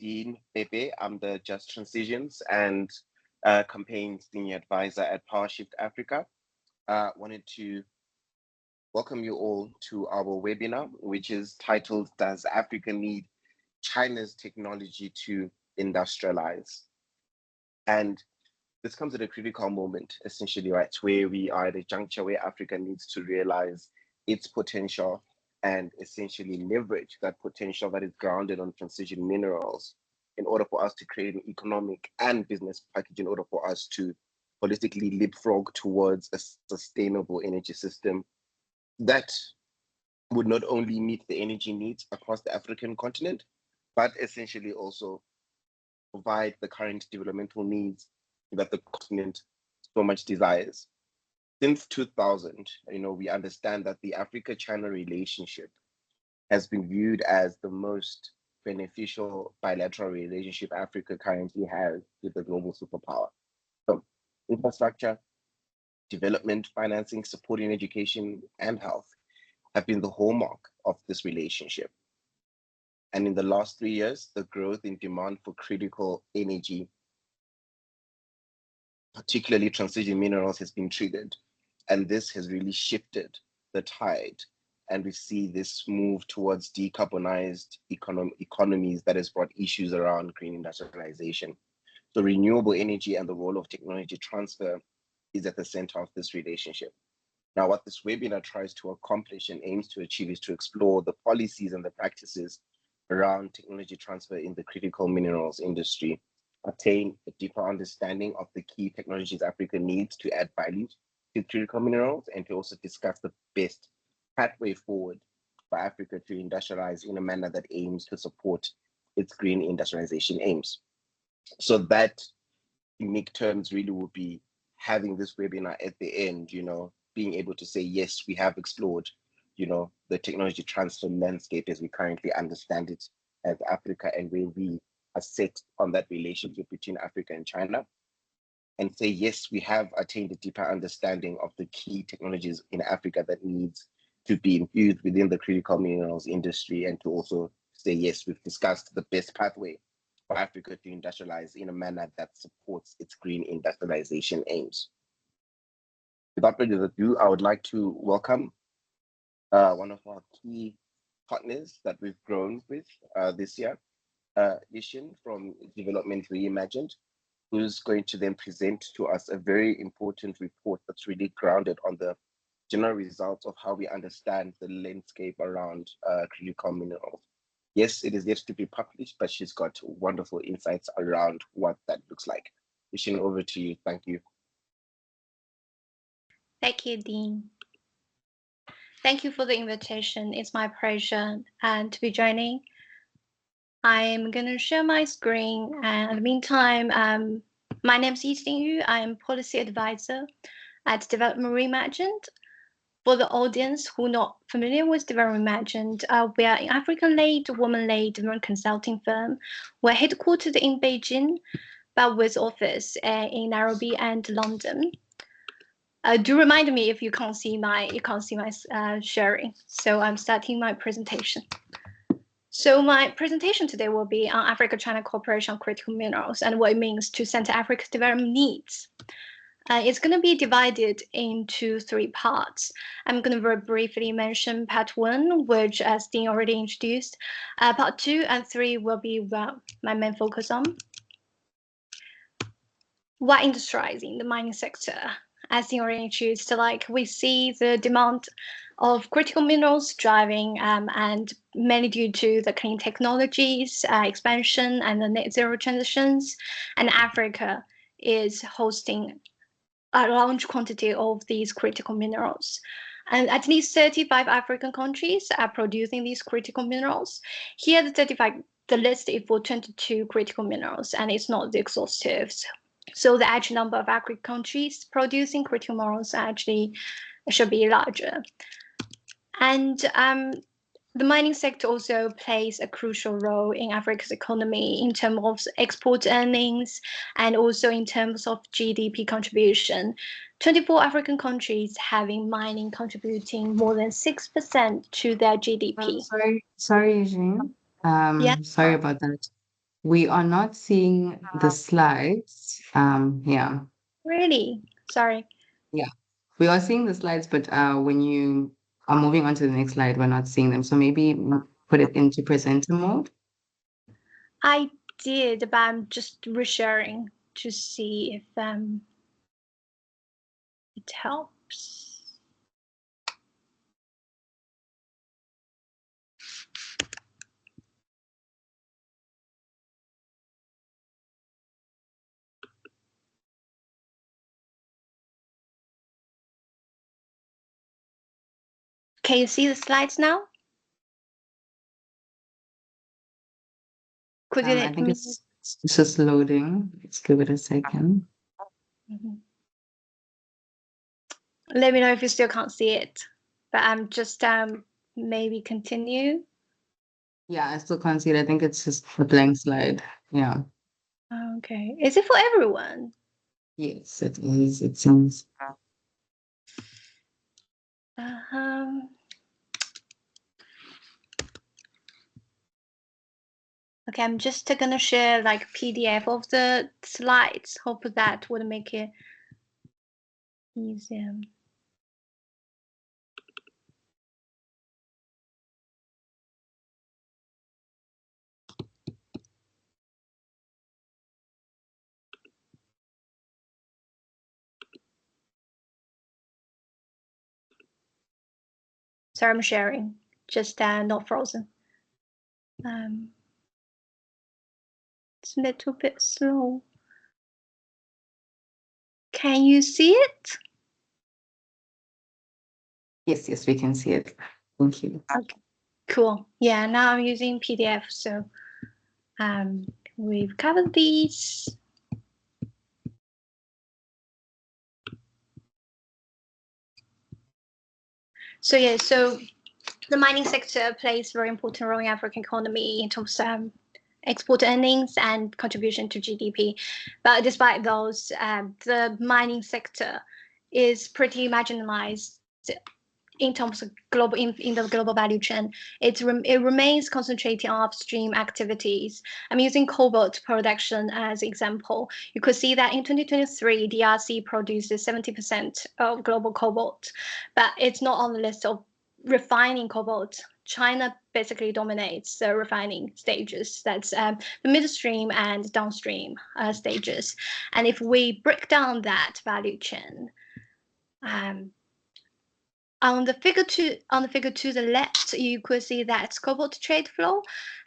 Dean Pepe. I'm the Just Transitions and Campaign Senior Advisor at PowerShift Africa. Wanted to welcome you all to our webinar, which is titled Does Africa Need China's Technology to Industrialize? And this comes at a critical moment, essentially, right, where we are at a juncture where Africa needs to realize its potential and essentially leverage that potential that is grounded on transition minerals in order for us to create an economic and business package in order for us to holistically leapfrog towards a sustainable energy system that would not only meet the energy needs across the African continent, but essentially also provide the current developmental needs that the continent so much desires. Since 2000, we understand that the Africa-China relationship has been viewed as the most beneficial bilateral relationship Africa currently has with the global superpower. So infrastructure, development, financing, supporting education, and health have been the hallmark of this relationship. And in the last 3 years, the growth in demand for critical energy, particularly transition minerals, has been triggered. And this has really shifted the tide. And we see this move towards decarbonized economies that has brought issues around green industrialization. So renewable energy and the role of technology transfer is at the center of this relationship. Now, what this webinar tries to accomplish and aims to achieve is to explore the policies and the practices around technology transfer in the critical minerals industry, attain a deeper understanding of the key technologies Africa needs to add value to critical minerals, and to also discuss the best pathway forward for Africa to industrialize in a manner that aims to support its green industrialization aims. So that, in unique terms, really will be having this webinar at the end, being able to say, yes, we have explored, the technology transfer landscape as we currently understand it as Africa, and where we are set on that relationship between Africa and China, and say, yes, we have attained a deeper understanding of the key technologies in Africa that needs to be infused within the critical minerals industry, and to also say, yes, we've discussed the best pathway for Africa to industrialize in a manner that supports its green industrialization aims. Without further ado, I would like to welcome one of our key partners that we've grown with this year, Ishin from Development Reimagined, who's going to then present to us a very important report that's really grounded on the general results of how we understand the landscape around critical minerals. Yes, it is yet to be published, but she's got wonderful insights around what that looks like. Ishin, over to you. Thank you. Thank you, Dean. Thank you for the invitation. It's my pleasure to be joining. I'm going to share my screen. And in the meantime, my name is Yixing Yu. I'm Policy Advisor at Development Reimagined. For the audience who are not familiar with Development Reimagined, we are an African-led, woman-led development consulting firm. We're headquartered in Beijing, but with office in Nairobi and London. Do remind me if you can't see my sharing. So I'm starting my presentation. So my presentation today will be on Africa-China cooperation on critical minerals and what it means to center Africa's development needs. It's going to be divided into 3 parts. I'm going to very briefly mention part 1, which, as Dean already introduced. Part 2 and 3 will be my main focus on. Why industrializing the mining sector? As Dean already introduced, we see the demand of critical minerals driving and mainly due to the clean technologies expansion and the net zero transitions, and Africa is hosting a large quantity of these critical minerals. And at least 35 African countries are producing these critical minerals. Here, the list is for 22 critical minerals, and it's not exhaustive. So the actual number of African countries producing critical minerals actually should be larger. And the mining sector also plays a crucial role in Africa's economy in terms of export earnings and also in terms of GDP contribution. 24 African countries having mining contributing more than 6% to their GDP. Sorry, Eugene. Yeah. Sorry about that. We are not seeing the slides. Yeah. Really? Sorry. Yeah. We are seeing the slides, but when you are moving on to the next slide, we're not seeing them. So maybe put it into presenter mode. I did, but I'm just resharing to see if it helps. Can you see the slides now? Could you I let think me? it's just loading. Let's give it a second. Mhm. Let me know if you still can't see it. But I'm just maybe continue. Yeah, I still can't see it. I think it's just a blank slide. Yeah. Okay. Is it for everyone? Yes, it is. It seems. Um, okay, I'm just gonna share like PDF of the slides. Hope that would make it easier. Sorry, I'm sharing. Just not frozen. It's a little bit slow. Can you see it? Yes, we can see it. Thank you. Okay, cool. Yeah, now I'm using PDF, so we've covered these. So yeah, so the mining sector plays a very important role in African economy in terms of export earnings and contribution to GDP. But despite those, the mining sector is pretty marginalized in terms of global in the global value chain. It remains concentrated on upstream activities. I'm using cobalt production as example. You could see that in 2023, DRC produces 70% of global cobalt, but it's not on the list of refining cobalt. China basically dominates the refining stages. That's the midstream and downstream stages. And if we break down that value chain, um, on the figure to the left, you could see that cobalt trade flow,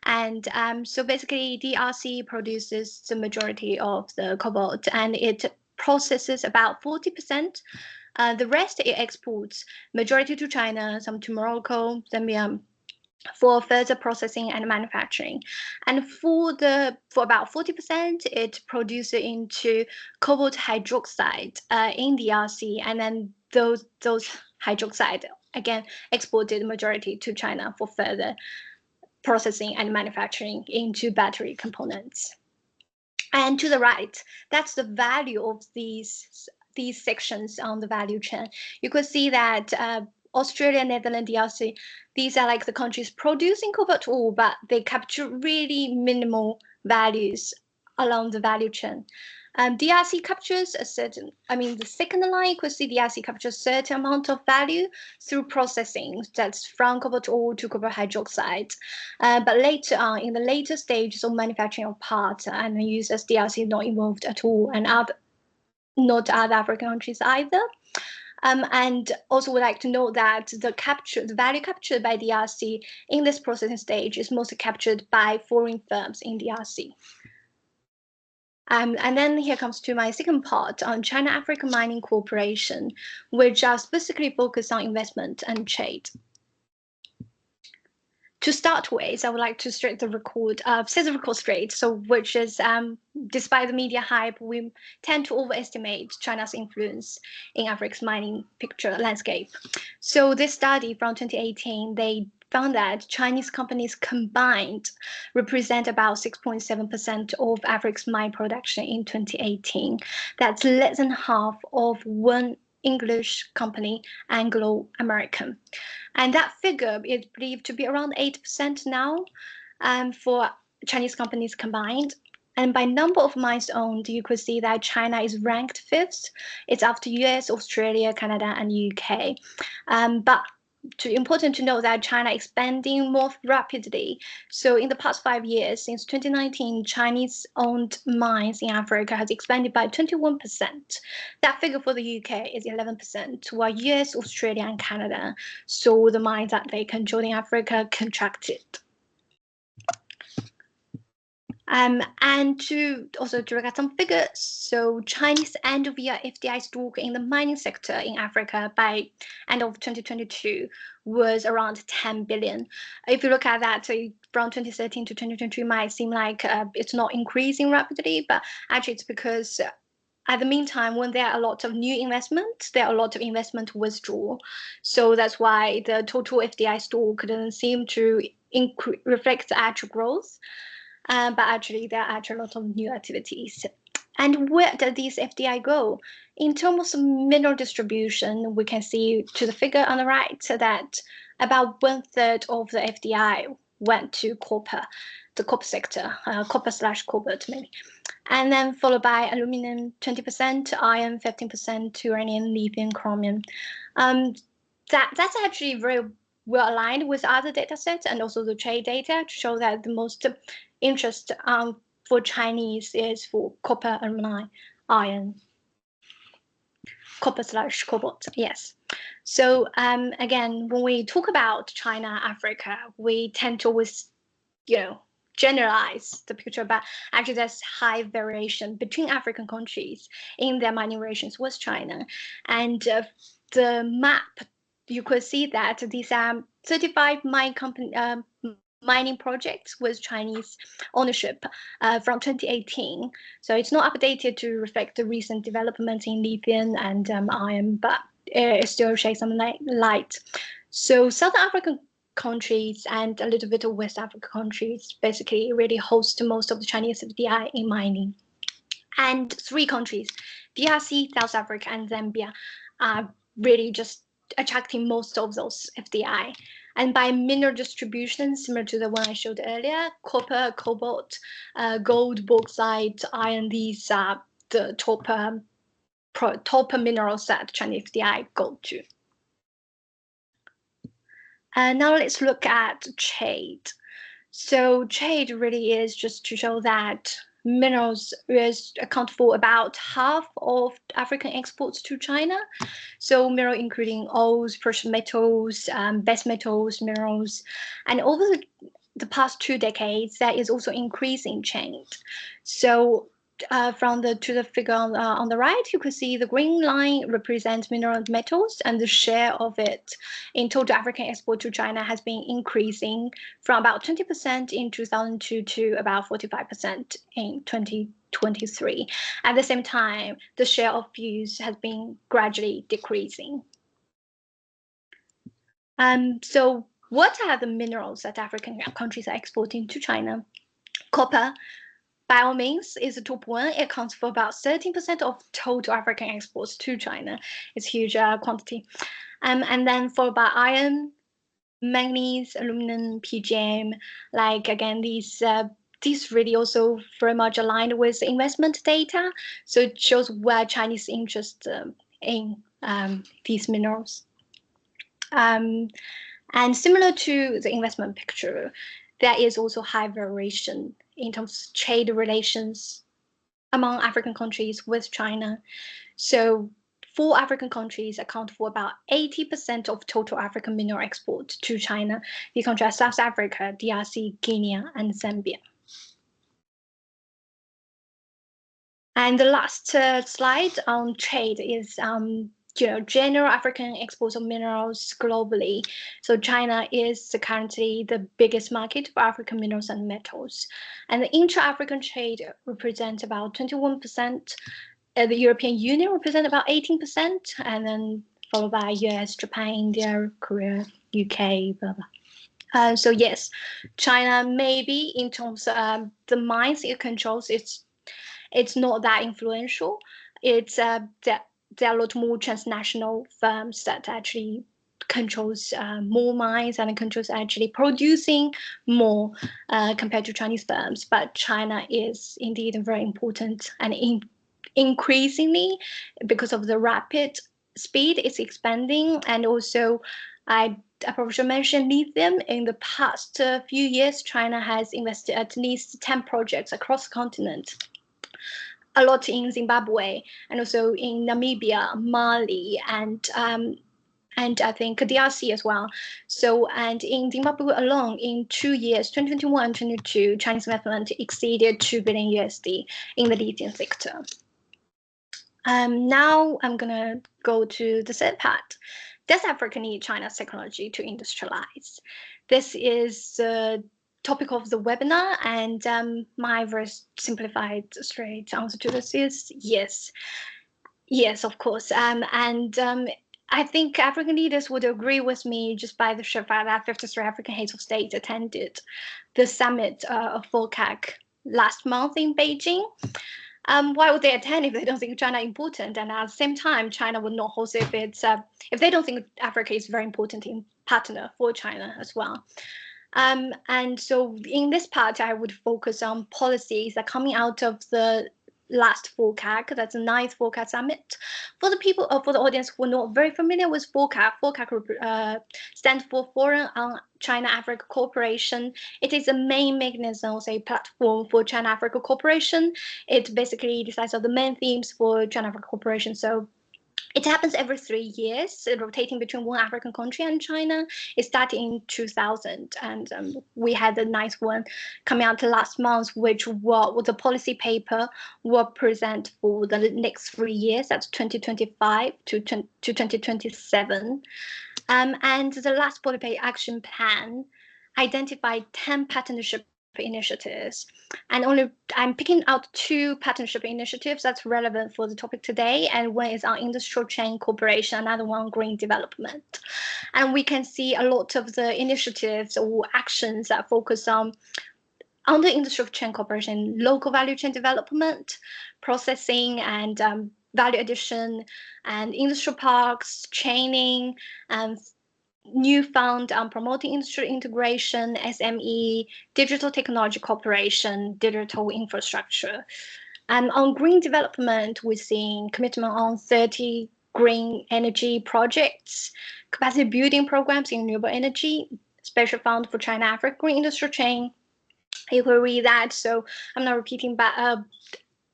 and so basically DRC produces the majority of the cobalt, and it processes about 40%. The rest it exports, majority to China, some to Morocco, Zambia, for further processing and manufacturing. And for about 40%, it produces into cobalt hydroxide in DRC, and then those hydroxide again exported majority to China for further processing and manufacturing into battery components. And to the right, that's the value of these sections on the value chain. You could see that Australia, Netherlands, DRC, these are like the countries producing cobalt ore, but they capture really minimal values along the value chain. DRC captures a certain, I mean, the second line, you could see DRC captures a certain amount of value through processing, that's from cobalt ore to cobalt hydroxide. But later on, in the later stages of manufacturing of parts and users, DRC is not involved at all, and not other African countries either. And also would like to note that the value captured by DRC in this processing stage is mostly captured by foreign firms in DRC. And then here comes to my second part on China African Mining Corporation, which are specifically focused on investment and trade. To start with, I would like to set the record straight. So, which is, despite the media hype, we tend to overestimate China's influence in Africa's mining picture landscape. So, this study from 2018, they found that Chinese companies combined represent about 6.7% of Africa's mine production in 2018. That's less than half of one English company, Anglo American. And that figure is believed to be around 8% now. For Chinese companies combined. And by number of mines owned, you could see that China is ranked fifth. It's after US, Australia, Canada, and UK. But important to note that China expanding more rapidly. So in the past 5 years, since 2019, Chinese-owned mines in Africa has expanded by 21%. That figure for the UK is 11%, while US, Australia, and Canada saw the mines that they control in Africa contracted. And to look at some figures, so Chinese end-of-year FDI stock in the mining sector in Africa by end of 2022 was around 10 billion. If you look at that, so from 2013 to 2022 might seem like it's not increasing rapidly, but actually it's because at the meantime, when there are a lot of new investment, there are a lot of investment withdrawal. So that's why the total FDI stock doesn't seem to reflect the actual growth. But actually, there are actually a lot of new activities. And where does these FDI go? In terms of mineral distribution, we can see to the figure on the right that about 1/3 of the FDI went to copper, the copper sector, copper/cobalt maybe. And then followed by aluminum 20%, iron 15%, uranium, lithium, chromium. That's actually very well aligned with other data sets and also the trade data to show that the most interest for Chinese is for copper, aluminum, iron, copper/cobalt. Yes. So again, when we talk about China, Africa, we tend to always, generalize the picture, but actually there's high variation between African countries in their mining relations with China. And the map, you could see that these are 35 mining projects with Chinese ownership from 2018. So it's not updated to reflect the recent developments in lithium and iron, but it still sheds some light. So South African countries and a little bit of West African countries basically really host most of the Chinese FDI in mining. And 3 countries, DRC, South Africa, and Zambia, are really just attracting most of those FDI. And by mineral distribution, similar to the one I showed earlier, copper, cobalt, gold, bauxite, iron, these are the top minerals that Chinese FDI go to. Now let's look at trade. So trade really is just to show that minerals account for about half of African exports to China. So mineral including ores, precious metals, base metals, minerals, and over the past 2 decades, that is also increasing trade. So from the figure on the right, you can see the green line represents mineral and metals, and the share of it in total African export to China has been increasing from about 20% in 2002 to about 45% in 2023. At the same time, the share of fuels has been gradually decreasing. So what are the minerals that African countries are exporting to China? Copper, by all means, is the top one. It accounts for about 13% of total African exports to China. It's a huge quantity. And then followed by iron, manganese, aluminum, PGM. Like again, these really also very much aligned with investment data. So it shows where Chinese interest in these minerals. And similar to the investment picture, there is also high variation in terms of trade relations among African countries with China. So 4 African countries account for about 80% of total African mineral export to China. You contrast South Africa, DRC, Guinea, and Zambia. And the last slide on trade is general African exports of minerals globally. So China is currently the biggest market for African minerals and metals. And the intra-African trade represents about 21%. The European Union represents about 18%, and then followed by US, Japan, India, Korea, UK, blah, blah. So yes, China maybe in terms of the mines it controls, it's not that influential. It's there are a lot more transnational firms that actually controls more mines and controls actually producing more compared to Chinese firms. But China is indeed very important, and increasingly, because of the rapid speed it's expanding, and also I probably should mention lithium. In the past few years, China has invested at least 10 projects across the continent, a lot in Zimbabwe, and also in Namibia, Mali, and I think DRC as well. So, and in Zimbabwe alone, in 2 years, 2021 and 2022, Chinese investment exceeded 2 billion USD in the lithium sector. Now I'm gonna go to the third part. Does Africa need China's technology to industrialize? This is the topic of the webinar, and my very simplified, straight answer to this is yes. Yes, of course. I think African leaders would agree with me just by the sheer fact that 53 African heads of state attended the summit of FOCAC last month in Beijing. Why would they attend if they don't think China is important? And at the same time, China would not host if they don't think Africa is very important in partner for China as well. And so in this part, I would focus on policies that are coming out of the last FOCAC, that's the 9th FOCAC summit. For the people, for the audience who are not very familiar with FOCAC, FOCAC stands for Foreign on China-Africa Cooperation. It is a main mechanism, say, platform for China-Africa Cooperation. It basically decides on the main themes for China-Africa Cooperation. So it happens every 3 years, rotating between one African country and China. It started in 2000, and we had a nice one coming out last month, which was a policy paper will present for the next 3 years. That's 2025 to 2027. And the last policy action plan identified 10 partnership initiatives, and I'm picking out 2 partnership initiatives that's relevant for the topic today, and one is on industrial chain cooperation, another one on green development. And we can see a lot of the initiatives or actions that focus on under industrial chain cooperation, local value chain development, processing, and value addition, and industrial parks, chaining, and new fund on promoting industrial integration, SME, digital technology cooperation, digital infrastructure. And on green development, we're seeing commitment on 30 green energy projects, capacity building programs in renewable energy, special fund for China-Africa Green Industrial Chain. You will read that, so I'm not repeating, but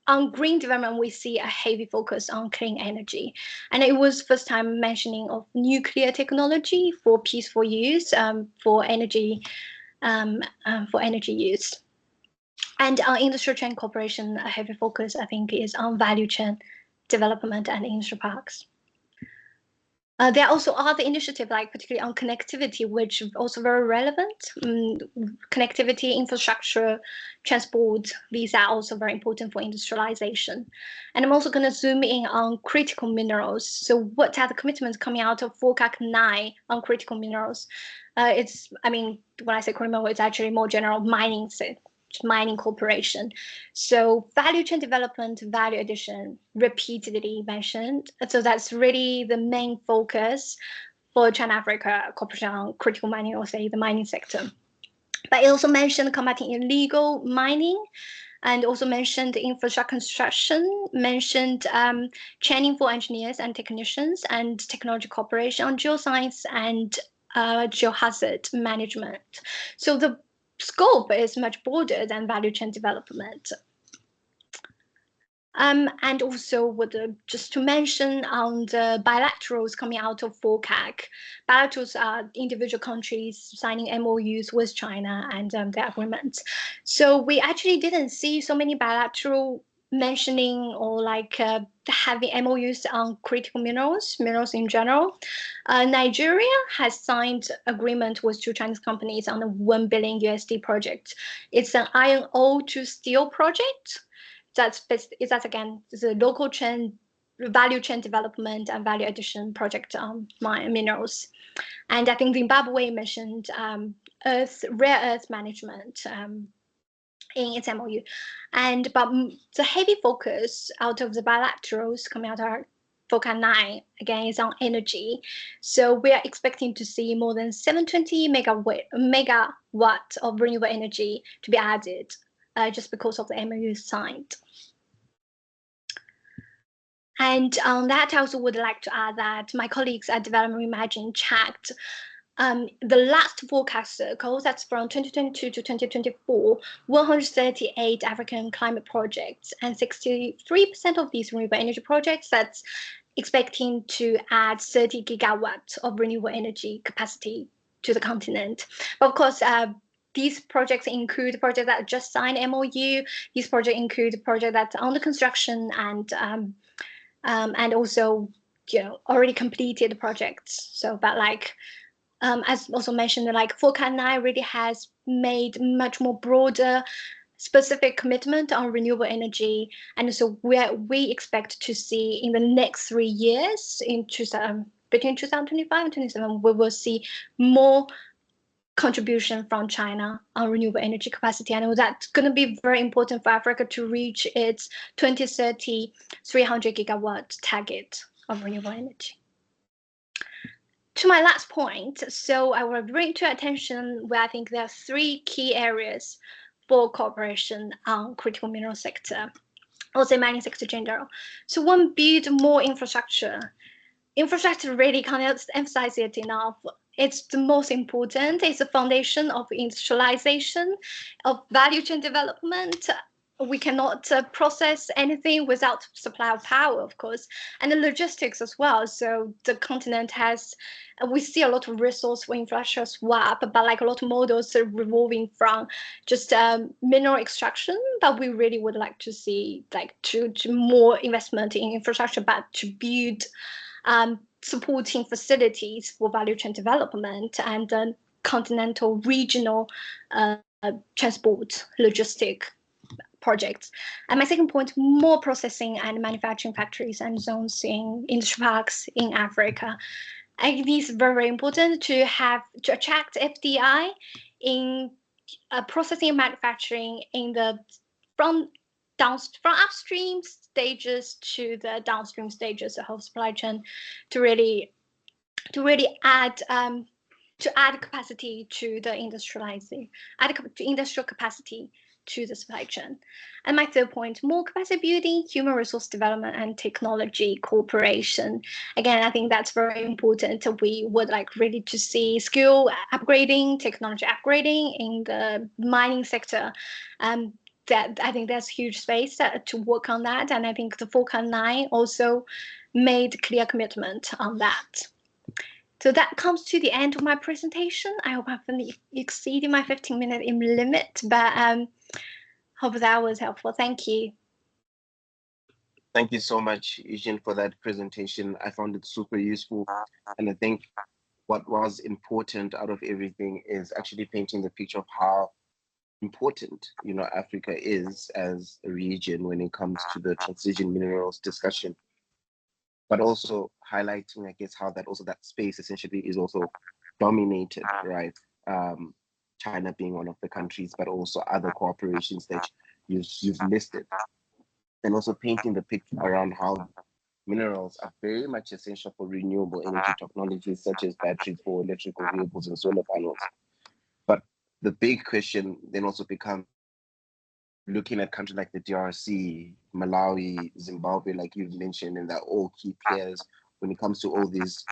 on green development, we see a heavy focus on clean energy. And it was first time mentioning of nuclear technology for peaceful use, for energy use. And on industrial chain cooperation, a heavy focus, I think, is on value chain development and industrial parks. There are also other initiatives, like particularly on connectivity, which is also very relevant. Connectivity, infrastructure, transport, these are also very important for industrialization. And I'm also going to zoom in on critical minerals. So what are the commitments coming out of FOCAC 9 on critical minerals? When I say critical, it's actually more general mining corporation. So value chain development, value addition, repeatedly mentioned. So that's really the main focus for China-Africa cooperation on critical mining, or say the mining sector. But it also mentioned combating illegal mining, and also mentioned infrastructure construction, mentioned training for engineers and technicians, and technology cooperation on geoscience and geohazard management. So the scope is much broader than value chain development. And also, just to mention on the bilaterals coming out of FOCAC, bilaterals are individual countries signing MOUs with China and their agreements. So we actually didn't see so many bilateral mentioning or having MOUs on critical minerals in general. Nigeria has signed agreement with 2 Chinese companies on a $1 billion USD project. It's an iron ore to steel project. That's again the local chain, value chain development and value addition project on minerals. And I think Zimbabwe mentioned rare earth management in its MOU. But the heavy focus out of the bilaterals coming out are Forecast 9, again, is on energy. So we are expecting to see more than 720 megawatt of renewable energy to be added just because of the MOU signed. And on that, I also would like to add that my colleagues at Development Imagine checked the last forecast cycle, that's from 2022 to 2024, 138 African climate projects, and 63% of these renewable energy projects, that's expecting to add 30 gigawatts of renewable energy capacity to the continent. But of course, these projects include projects that just signed MOU. These projects include projects that's under construction and also, already completed projects. So, but like, as also mentioned, like Forecast 9 really has made much more broader, specific commitment on renewable energy, and so we expect to see in the next 3 years, between 2025 and 27, we will see more contribution from China on renewable energy capacity, and that's going to be very important for Africa to reach its 2030 300 gigawatt target of renewable energy. To my last point, so I will bring to attention where I think there are 3 key areas for cooperation on critical mineral sector, also mining sector in general. So one, build more infrastructure. Infrastructure really can't emphasize it enough. It's the most important. It's the foundation of industrialization, of value chain development. We cannot process anything without supply of power, of course, and the logistics as well. So the continent has, we see a lot of resource for infrastructure swap, but like a lot of models are revolving from just mineral extraction. But we really would like to see like to more investment in infrastructure, but to build supporting facilities for value chain development and continental regional transport logistic projects. And my second point, more processing and manufacturing factories and zones in industry parks in Africa. I think this is very, very important to attract FDI in processing and manufacturing in the from upstream stages to the downstream stages of whole supply chain, to really add capacity to the industrial capacity to the supply chain. And my third point, more capacity building, human resource development, and technology cooperation. Again, I think that's very important. We would like really to see skill upgrading, technology upgrading in the mining sector. That I think there's huge space to work on that. And I think the Forecast 9 also made clear commitment on that. So that comes to the end of my presentation. I hope I've exceeded my 15-minute limit, but hope that was helpful. Thank you. Thank you so much, Eugene, for that presentation. I found it super useful. And I think what was important out of everything is actually painting the picture of how important, Africa is as a region when it comes to the transition minerals discussion, but also highlighting, I guess, how that space essentially is also dominated, right? China being one of the countries, but also other corporations that you've listed, and also painting the picture around how minerals are very much essential for renewable energy technologies such as batteries for electrical vehicles and solar panels. But the big question then also becomes, looking at countries like the DRC, Malawi, Zimbabwe, like you've mentioned, and they're all key players when it comes to all these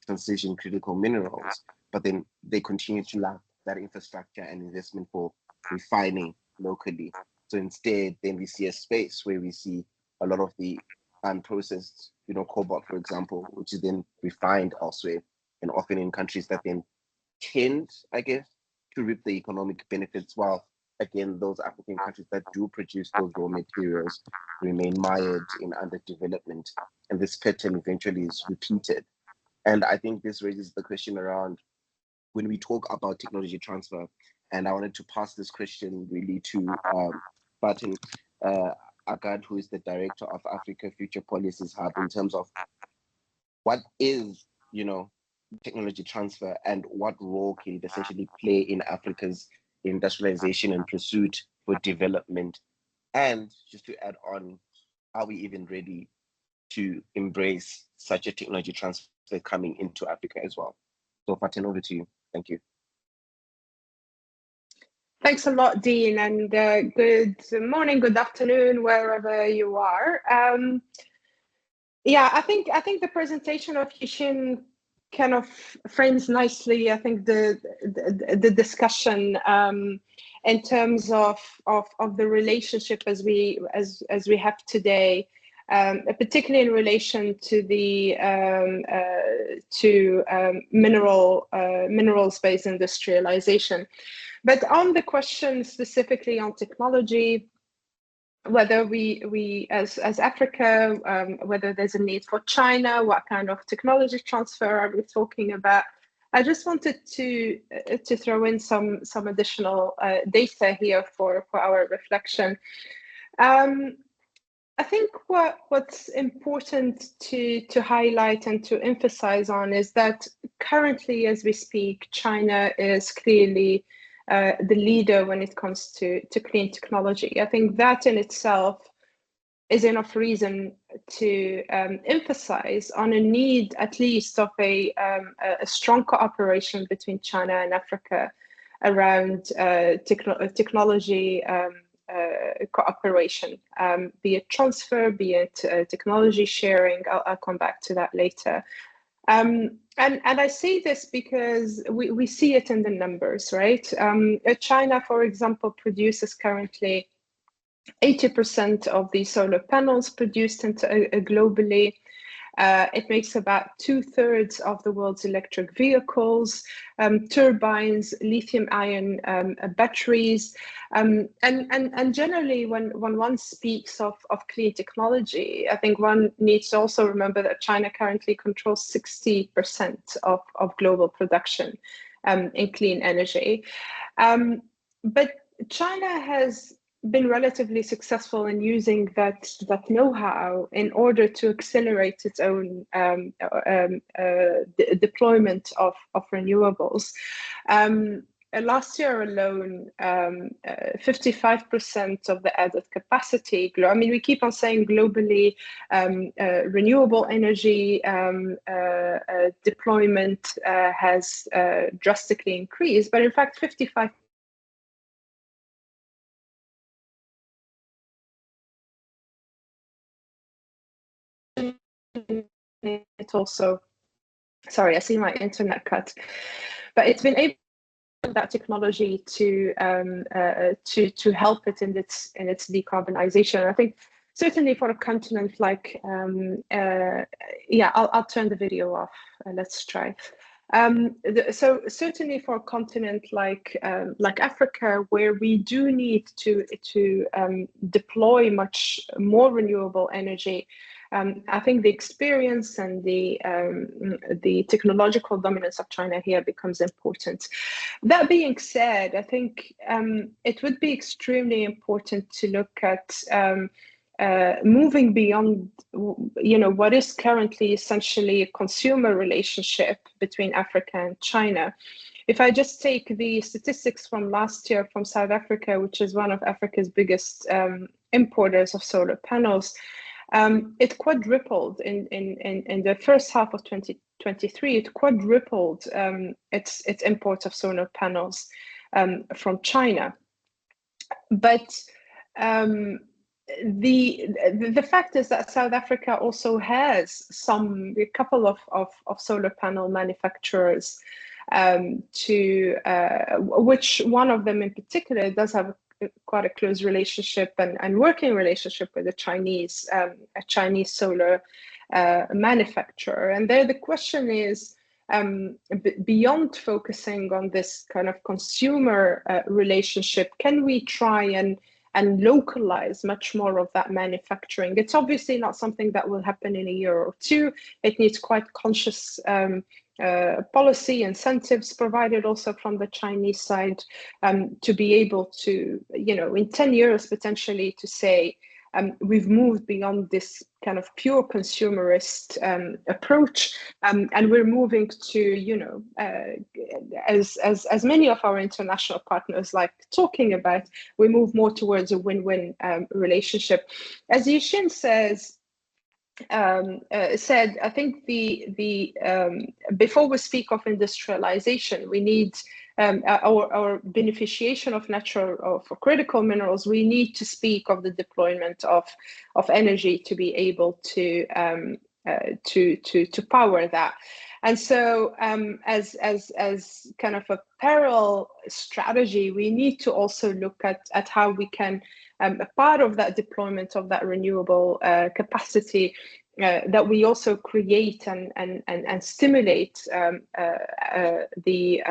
transition critical minerals, but then they continue to lack that infrastructure and investment for refining locally. So instead, then we see a space where we see a lot of the unprocessed, cobalt, for example, which is then refined elsewhere, and often in countries that then tend, I guess, to reap the economic benefits, while again, those African countries that do produce those raw materials remain mired in underdevelopment, and this pattern eventually is repeated. And I think this raises the question around when we talk about technology transfer, and I wanted to pass this question really to Martin Agad, who is the director of Africa Future Policies Hub, in terms of what is, technology transfer and what role can it essentially play in Africa's industrialization and pursuit for development. And just to add on, are we even ready to embrace such a technology transfer coming into Africa as well. So Fatin, over to you. Thank you. Thanks a lot, Dean, and good morning, good afternoon, wherever you are. Yeah, I think the presentation of Yixin kind of frames nicely, I think, the discussion in terms of the relationship as we have today, particularly in relation to the minerals-based industrialization. But on the question specifically on technology, whether we as Africa, whether there's a need for China, what kind of technology transfer are we talking about? I just wanted to throw in some additional data here for our reflection. I think what's important to highlight and to emphasize on is that currently, as we speak, China is clearly the leader when it comes to clean technology. I think that in itself is enough reason to emphasize on a need, at least, of a strong cooperation between China and Africa around technology cooperation, be it transfer, be it technology sharing. I'll come back to that later. And I say this because we see it in the numbers, right? China, for example, produces currently 80% of the solar panels produced globally. It makes about 2/3 of the world's electric vehicles, turbines, lithium-ion batteries, and generally, when one speaks of clean technology, I think one needs to also remember that China currently controls 60% of global production in clean energy. But China has been relatively successful in using that know-how in order to accelerate its own deployment of renewables. Last year alone, 55% of the added capacity. I mean, we keep on saying globally, renewable energy deployment has drastically increased, but in fact, 55%. It also, sorry, I see my internet cut, but it's been able that technology to help it in its decarbonization. I think certainly for a continent like yeah, I'll turn the video off. Let's try. So certainly for a continent like Africa, where we do need to deploy much more renewable energy, I think the experience and the technological dominance of China here becomes important. That being said, I think it would be extremely important to look at moving beyond, what is currently essentially a consumer relationship between Africa and China. If I just take the statistics from last year from South Africa, which is one of Africa's biggest importers of solar panels, it quadrupled in the first half of 2023. It quadrupled its imports of solar panels from China. But the fact is that South Africa also has a couple of solar panel manufacturers, which one of them in particular does have quite a close relationship and working relationship with a Chinese solar manufacturer. And there the question is, beyond focusing on this kind of consumer relationship, can we try and localize much more of that manufacturing? It's obviously not something that will happen in a year or two. It needs quite conscious policy incentives provided also from the Chinese side to be able to, in 10 years potentially, to say we've moved beyond this kind of pure consumerist approach, and we're moving to, as many of our international partners like talking about, we move more towards a win-win relationship. As Yixin says, said, I think the before we speak of industrialization, we need our beneficiation of natural of critical minerals. We need to speak of the deployment of energy to be able to power that. And so, as kind of a parallel strategy, we need to also look at how we can, a part of that deployment of that renewable capacity, that we also create and stimulate the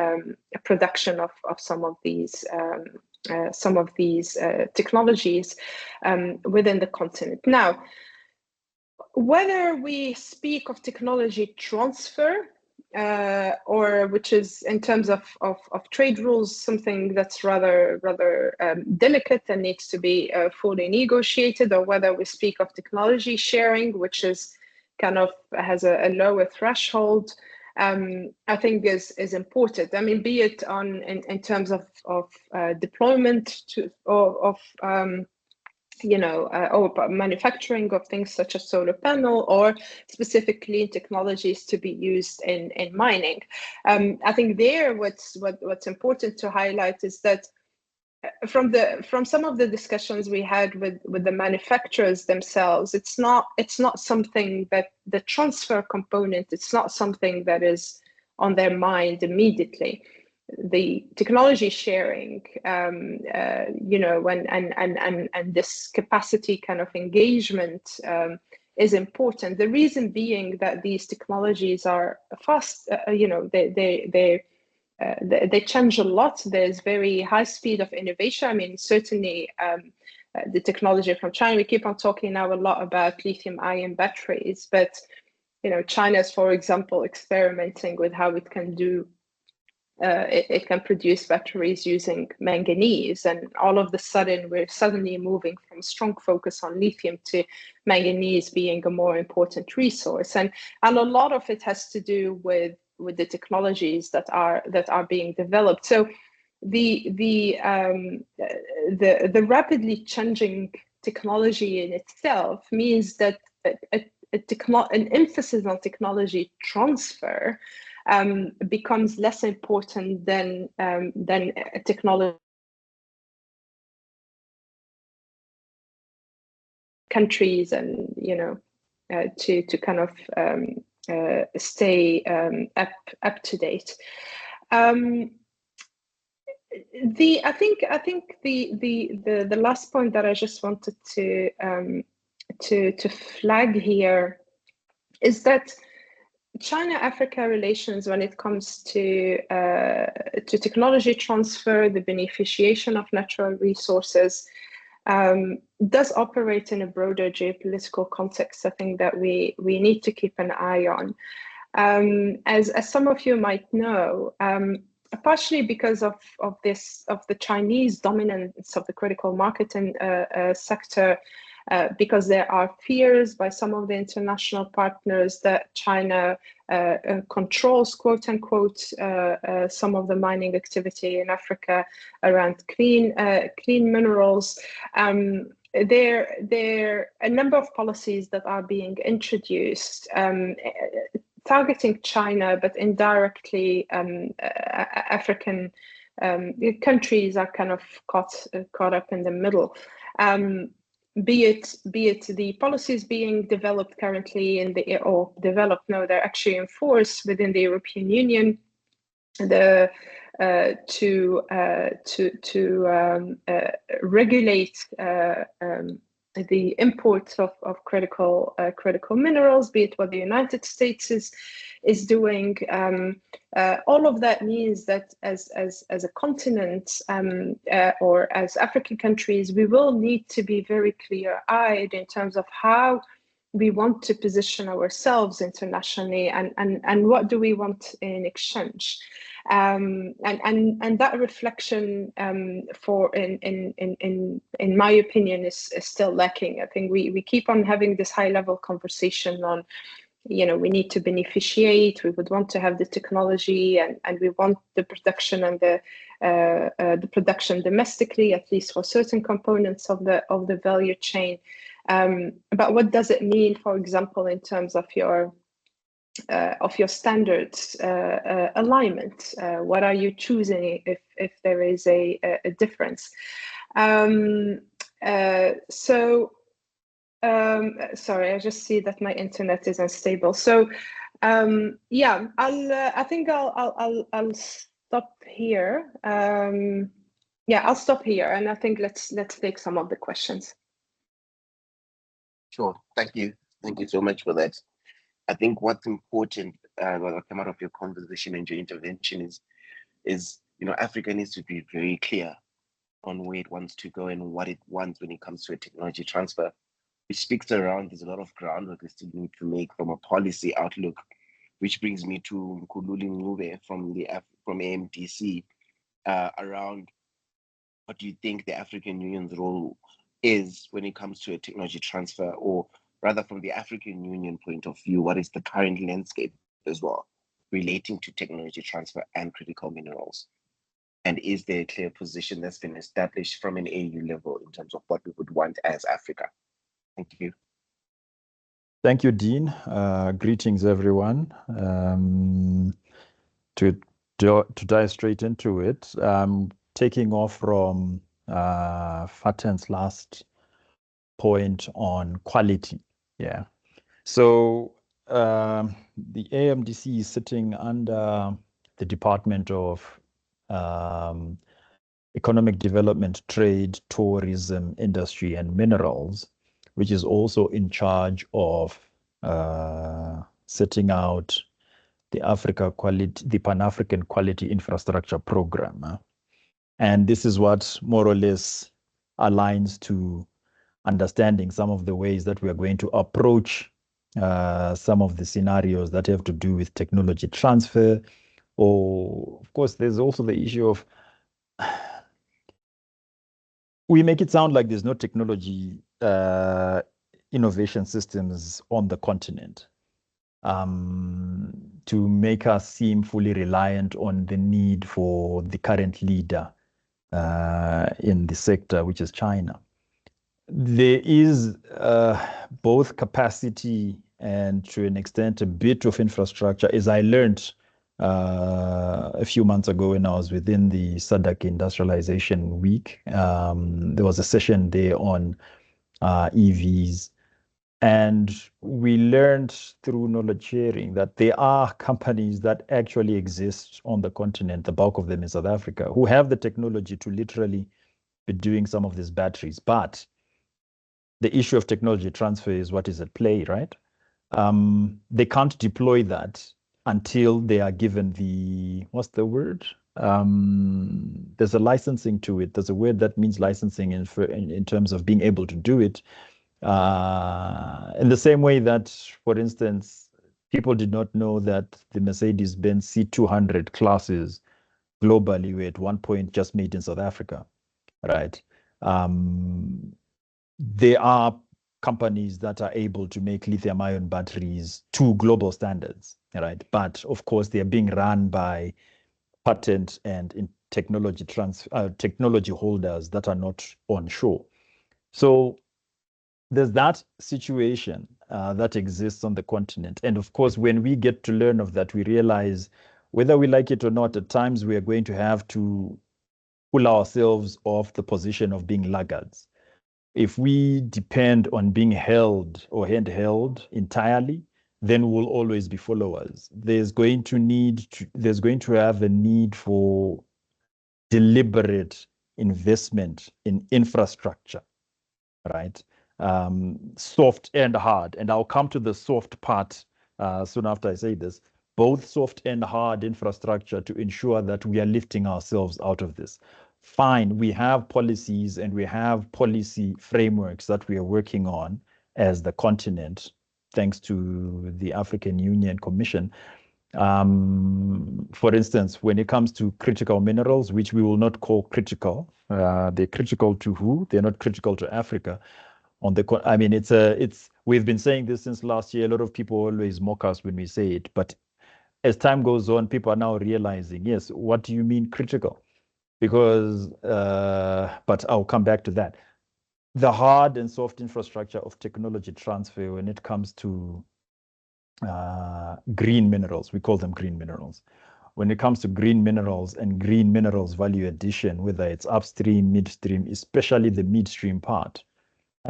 production of some of these technologies within the continent. Now, whether we speak of technology transfer, or which is in terms of trade rules, something that's rather delicate and needs to be fully negotiated, or whether we speak of technology sharing, which is kind of has a lower threshold, I think is important. I mean, be it in terms of deployment of or manufacturing of things such as solar panel, or specific clean technologies to be used in mining. I think there what's important to highlight is that from some of the discussions we had with the manufacturers themselves, it's not something that the transfer component, it's not something that is on their mind immediately. The technology sharing, and this capacity kind of engagement is important. The reason being that these technologies are fast, they change a lot. There's very high speed of innovation. I mean, certainly the technology from China, we keep on talking now a lot about lithium-ion batteries, but China is, for example, experimenting with how it can do it can produce batteries using manganese, and all of the sudden we're suddenly moving from strong focus on lithium to manganese being a more important resource, and a lot of it has to do with the technologies that are being developed. So the rapidly changing technology in itself means that an emphasis on technology transfer becomes less important than technology countries, and to kind of stay up to date. I think the last point that I just wanted to flag here is that China-Africa relations, when it comes to technology transfer, the beneficiation of natural resources, does operate in a broader geopolitical context. I think that we need to keep an eye on. As some of you might know, partially because of the Chinese dominance of the critical market and sector, because there are fears by some of the international partners that China controls, quote unquote, some of the mining activity in Africa around clean minerals. There are a number of policies that are being introduced targeting China, but indirectly African countries are kind of caught up in the middle. Be it the policies being developed currently they're actually enforced within the European Union, to regulate the import of critical minerals, be it what the United States is doing. All of that means that as a continent, or as African countries, we will need to be very clear-eyed in terms of how we want to position ourselves internationally, and what do we want in exchange. And that reflection, in my opinion, is still lacking. I think we keep on having this high-level conversation on, we need to beneficiate. We would want to have the technology, and we want the production and the production domestically, at least for certain components of the value chain. But what does it mean, for example, in terms of your standards alignment? What are you choosing if there is a difference? Sorry, I just see that my internet is unstable. So yeah, I think I'll stop here. Yeah, I'll stop here, and I think let's take some of the questions. Sure. Thank you. Thank you so much for that. I think what's important, what came out of your conversation and your intervention is Africa needs to be very clear on where it wants to go and what it wants when it comes to a technology transfer, which speaks around. There's a lot of groundwork we still need to make from a policy outlook, which brings me to Nkululi Ngube from AMDC around what do you think the African Union's role is when it comes to a technology transfer, or rather from the African Union point of view, what is the current landscape as well relating to technology transfer and critical minerals? And is there a clear position that's been established from an AU level in terms of what we would want as Africa? Thank you. Thank you, Dean. Greetings, everyone. To dive straight into it, taking off from Faten's last point on quality. Yeah. So the AMDC is sitting under the Department of Economic Development, Trade, Tourism, Industry, and Minerals, which is also in charge of setting out the Pan-African Quality Infrastructure Program. And this is what more or less aligns to understanding some of the ways that we are going to approach some of the scenarios that have to do with technology transfer. Or, of course, there's also the issue of we make it sound like there's no technology innovation systems on the continent to make us seem fully reliant on the need for the current leader in the sector, which is China. There is both capacity and, to an extent, a bit of infrastructure. As I learned a few months ago when I was within the SADC Industrialization Week, there was a session there on EVs. And we learned through knowledge sharing that there are companies that actually exist on the continent, the bulk of them in South Africa, who have the technology to literally be doing some of these batteries. But the issue of technology transfer is what is at play, right? They can't deploy that until they are given the, what's the word? There's a licensing to it. There's a word that means licensing in terms of being able to do it. In the same way that, for instance, people did not know that the Mercedes-Benz C200 classes globally were at one point just made in South Africa, right? There are companies that are able to make lithium-ion batteries to global standards, right? But of course, they are being run by patent and technology holders that are not onshore. So there's that situation that exists on the continent. And of course, when we get to learn of that, we realize whether we like it or not, at times we are going to have to pull ourselves off the position of being laggards. If we depend on being held or handheld entirely, then we'll always be followers. There's going to have a need for deliberate investment in infrastructure, right? Soft and hard. And I'll come to the soft part soon after I say this. Both soft and hard infrastructure to ensure that we are lifting ourselves out of this. Fine, we have policies and we have policy frameworks that we are working on as the continent, thanks to the African Union Commission. For instance, when it comes to critical minerals, which we will not call critical, they're critical to who? They're not critical to Africa. I mean, we've been saying this since last year. A lot of people always mock us when we say it, but as time goes on, people are now realizing, yes, what do you mean critical? Because, but I'll come back to that. the hard and soft infrastructure of technology transfer when it comes to green minerals. We call them green minerals. When it comes to green minerals and green minerals value addition, whether it's upstream, midstream, especially the midstream part,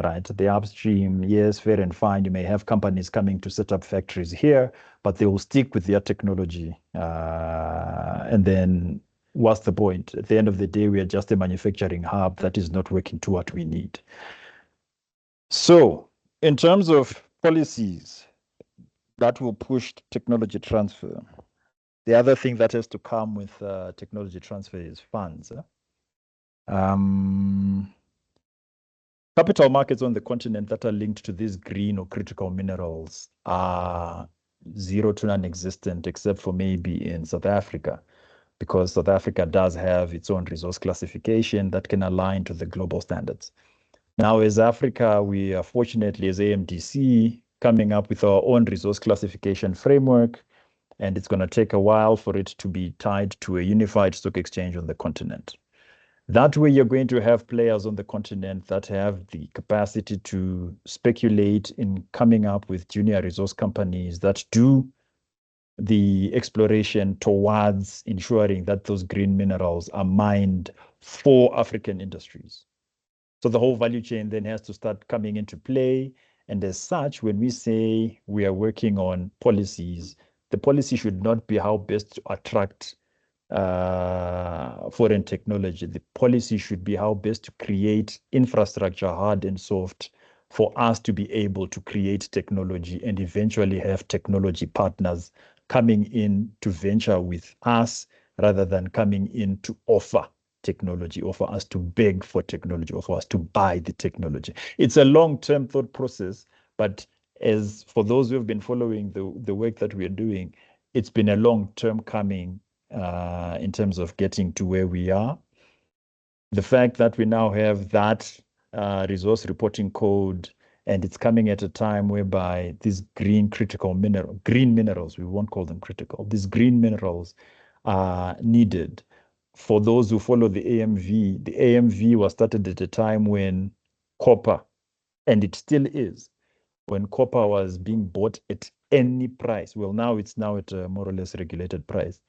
right? The upstream, yes, fair and fine. You may have companies coming to set up factories here, but they will stick with their technology. And then what's the point? At the end of the day, we are just a manufacturing hub that is not working to what we need. So in terms of policies that will push technology transfer, the other thing that has to come with technology transfer is funds. Capital markets on the continent that are linked to these green or critical minerals are zero to non-existent, except for maybe in South Africa, because South Africa does have its own resource classification that can align to the global standards. Now, as Africa, we are fortunately, as AMDC, coming up with our own resource classification framework, and it's going to take a while for it to be tied to a unified stock exchange on the continent. That way, you're going to have players on the continent that have the capacity to speculate in coming up with junior resource companies that do the exploration towards ensuring that those green minerals are mined for African industries. So the whole value chain then has to start coming into play. And as such, when we say we are working on policies, the policy should not be how best to attract foreign technology. The policy should be how best to create infrastructure, hard and soft, for us to be able to create technology and eventually have technology partners coming in to venture with us rather than coming in to offer technology, or for us to beg for technology, or for us to buy the technology. It's a long-term thought process, but as for those who have been following the work that we are doing, it's been a long-term coming in terms of getting to where we are. The fact that we now have that resource reporting code, and it's coming at a time whereby these green minerals, we won't call them critical, these green minerals are needed. For those who follow the AMV was started at a time when copper, and it still is, when copper was being bought at any price. Well, now it's at a more or less regulated price.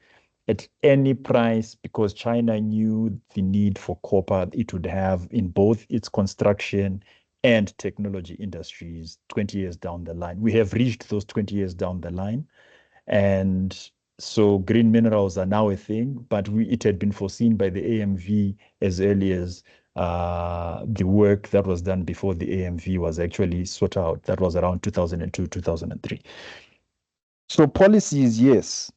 At any price, because China knew the need for copper it would have in both its construction and technology industries 20 years down the line. We have reached those 20 years down the line. And so green minerals are now a thing, but it had been foreseen by the AMV as early as the work that was done before the AMV was actually sought out. That was around 2002, 2003. So policies, yes,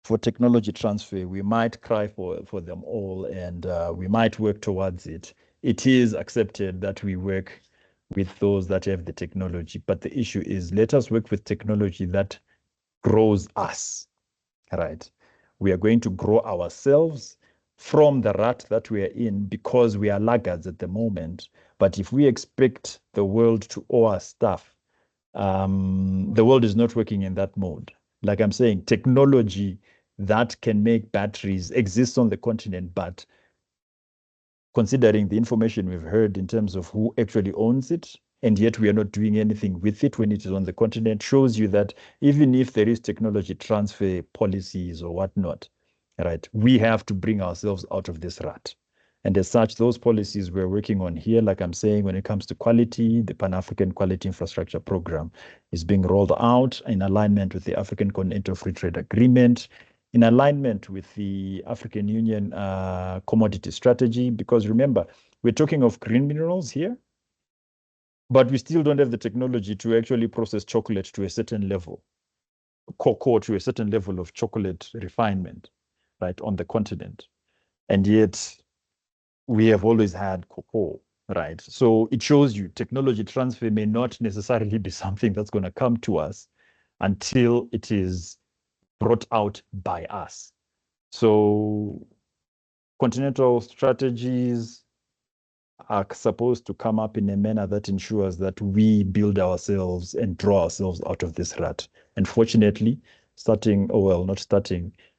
for technology transfer, we might cry for them all, and we might work towards it. It is accepted that we work with those that have the technology, but the issue is, let us work with technology that grows us, right? We are going to grow ourselves from the rut that we are in because we are laggards at the moment. But if we expect the world to owe us stuff, the world is not working in that mode. Like I'm saying, technology that can make batteries exists on the continent, but considering the information we've heard in terms of who actually owns it, and yet we are not doing anything with it when it is on the continent, shows you that even if there is technology transfer policies or whatnot, right, we have to bring ourselves out of this rut. And as such, those policies we're working on here, like I'm saying, when it comes to quality, the Pan-African Quality Infrastructure Program is being rolled out in alignment with the African Continental Free Trade Agreement, in alignment with the African Union commodity strategy, because remember, we're talking of green minerals here, but we still don't have the technology to actually process chocolate to a certain level, cocoa to a certain level of chocolate refinement, right, on the continent. And yet we have always had cocoa, right? So it shows you technology transfer may not necessarily be something that's going to come to us until it is brought out by us. So continental strategies are supposed to come up in a manner that ensures that we build ourselves and draw ourselves out of this rut. And fortunately,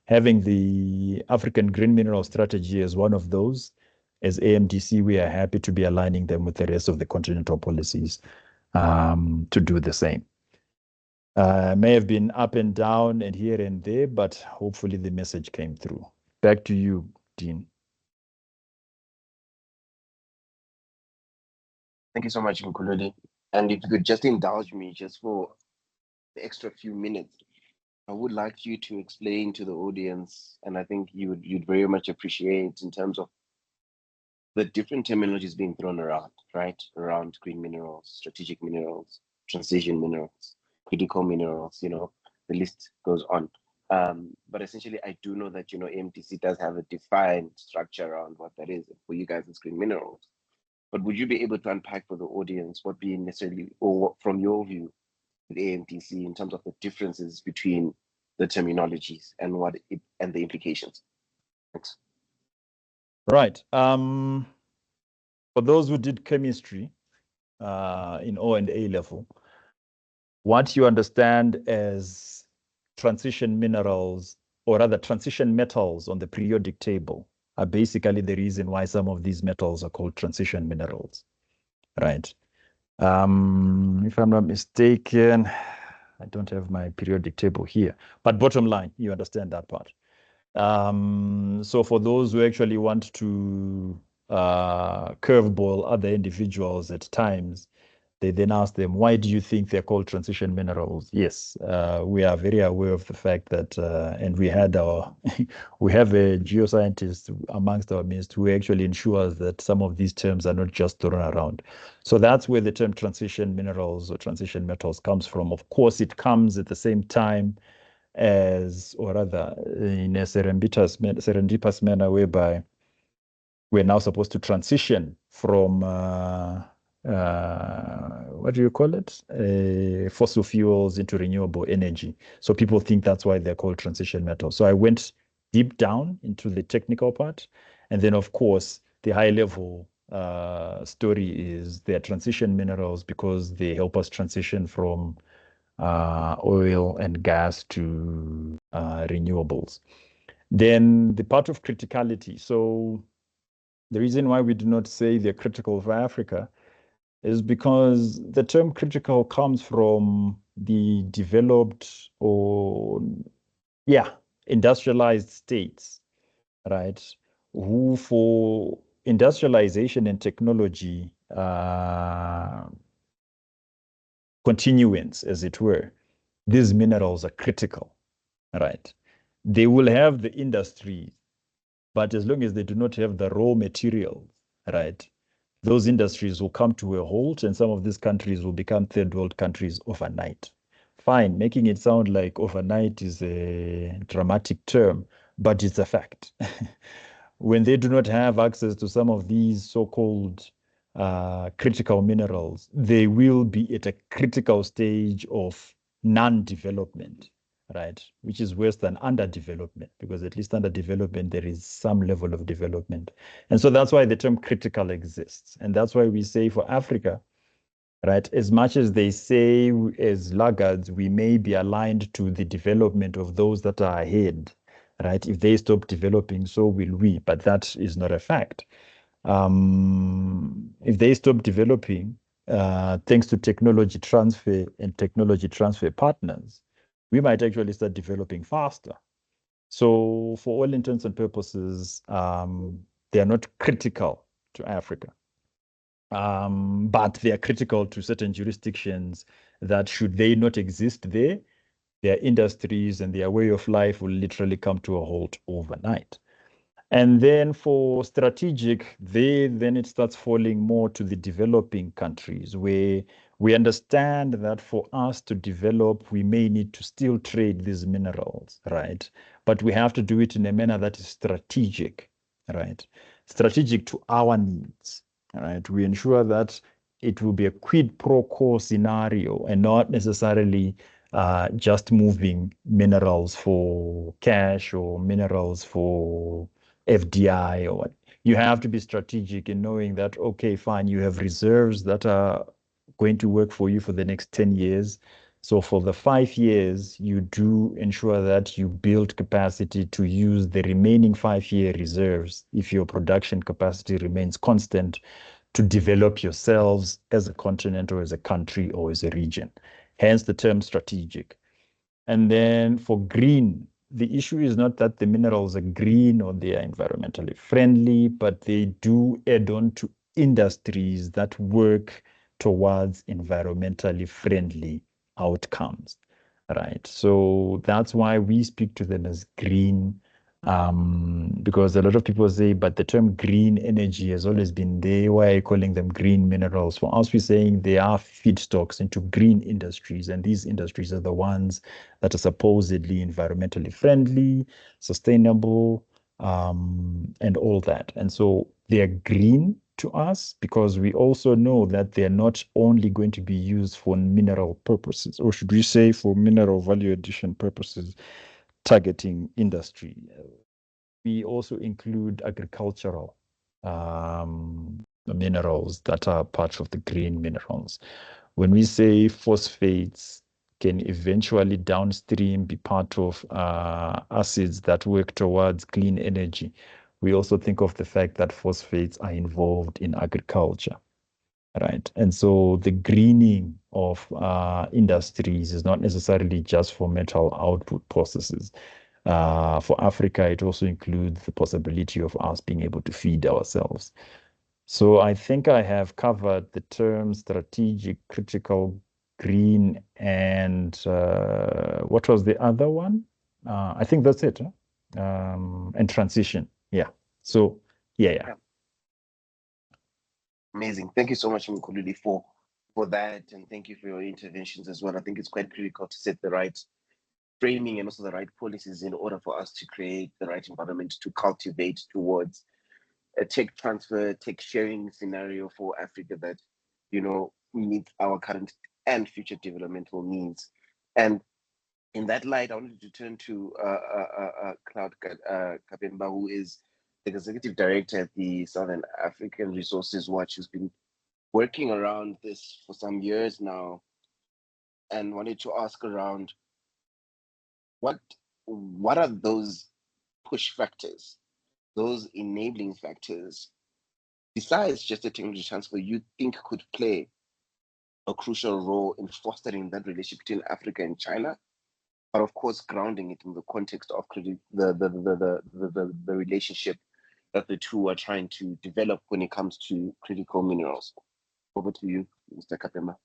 having the African Green Mineral Strategy as one of those as AMDC, we are happy to be aligning them with the rest of the continental policies to do the same. May have been up and down and here and there, but hopefully the message came through. Back to you, Dean. Thank you so much, Mkhululi. And if you could just indulge me just for the extra few minutes, I would like you to explain to the audience, and I think you'd very much appreciate in terms of the different terminologies being thrown around, right? Around green minerals, strategic minerals, transition minerals, critical minerals, you know, the list goes on. But essentially, I do know that, you know, AMTC does have a defined structure around what that is. For you guys, it's green minerals. But would you be able to unpack for the audience what being necessarily, or what, from your view, with AMTC in terms of the differences between the terminologies and what it and the implications? Thanks. Right. For those who did chemistry in O and A level, what you understand as transition minerals, or rather transition metals on the periodic table, are basically the reason why some of these metals are called transition minerals, right? If I'm not mistaken, I don't have my periodic table here, but bottom line, you understand that part. So for those who actually want to curveball other individuals at times, they then ask them, why do you think they're called transition minerals? Yes, we are very aware of the fact that, and we have a geoscientist amongst our midst who actually ensures that some of these terms are not just thrown around. So that's where the term transition minerals or transition metals comes from. Of course, it comes at the same time as, or rather in a serendipitous manner, whereby we're now supposed to transition from what do you call it? Fossil fuels into renewable energy. So people think that's why they're called transition metals. So I went deep down into the technical part. And then, of course, the high level story is they're transition minerals because they help us transition from oil and gas to renewables. Then the part of criticality. So the reason why we do not say they're critical for Africa is because the term critical comes from the developed or, industrialized states, right? Who for industrialization and technology continuance, as it were, these minerals are critical, right? They will have the industry, but as long as they do not have the raw materials, right, those industries will come to a halt and some of these countries will become third world countries overnight. Fine, making it sound like overnight is a dramatic term, but it's a fact. When they do not have access to some of these so-called critical minerals, they will be at a critical stage of non-development, right? Which is worse than underdevelopment, because at least underdevelopment, there is some level of development. And so that's why the term critical exists. And that's why we say for Africa, right, as much as they say as laggards, we may be aligned to the development of those that are ahead, right? If they stop developing, so will we, but that is not a fact. If they stop developing, thanks to technology transfer and technology transfer partners, we might actually start developing faster. So for all intents and purposes, they are not critical to Africa. But they are critical to certain jurisdictions that should they not exist there, their industries and their way of life will literally come to a halt overnight. And then for strategic, then it starts falling more to the developing countries, where we understand that for us to develop, we may need to still trade these minerals, right? But we have to do it in a manner that is strategic, right? Strategic to our needs, right? We ensure that it will be a quid pro quo scenario and not necessarily just moving minerals for cash or minerals for FDI or what. You have to be strategic in knowing that, okay, fine, you have reserves that are going to work for you for the next 10 years. So for the 5 years, you do ensure that you build capacity to use the remaining 5-year reserves if your production capacity remains constant, to develop yourselves as a continent or as a country or as a region. Hence the term strategic. And then for green, the issue is not that the minerals are green or they are environmentally friendly, but they do add on to industries that work towards environmentally friendly outcomes, right? So that's why we speak to them as green, because a lot of people say, but the term green energy has always been there. Why are you calling them green minerals? For us, we're saying they are feedstocks into green industries, and these industries are the ones that are supposedly environmentally friendly, sustainable, and all that. And so they are green to us because we also know that they're not only going to be used for mineral purposes, or should we say for mineral value addition purposes, targeting industry. We also include agricultural minerals that are part of the green minerals. When we say phosphates can eventually downstream be part of acids that work towards clean energy, we also think of the fact that phosphates are involved in agriculture, right? And so the greening of industries is not necessarily just for metal output processes. For Africa, it also includes the possibility of us being able to feed ourselves. So I think I have covered the term strategic, critical, green, and what was the other one? I think that's it. And transition. Yeah. So, yeah. Amazing. Thank you so much, Mkhululi, for that, and thank you for your interventions as well. I think it's quite critical to set the right framing and also the right policies in order for us to create the right environment to cultivate towards a tech transfer, tech sharing scenario for Africa that, meets our current and future developmental needs. And in that light, I wanted to turn to Claude Kapemba, who is the executive director at the Southern African Resources Watch, who's been working around this for some years now, and wanted to ask around what are those push factors, those enabling factors, besides just the technology transfer, you think could play a crucial role in fostering that relationship between Africa and China, but of course grounding it in the context of the relationship that the two are trying to develop when it comes to critical minerals. Over to you, Mr. Kapema.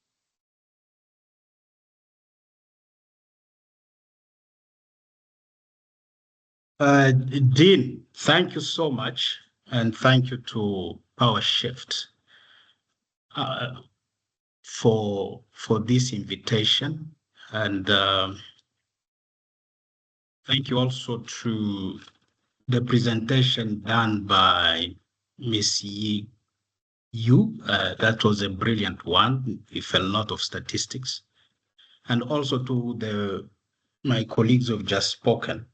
Dean, thank you so much, and thank you to Power Shift for this invitation, and thank you also to the presentation done by Ms. Yu. That was a brilliant one with a lot of statistics, and also to my colleagues who have just spoken.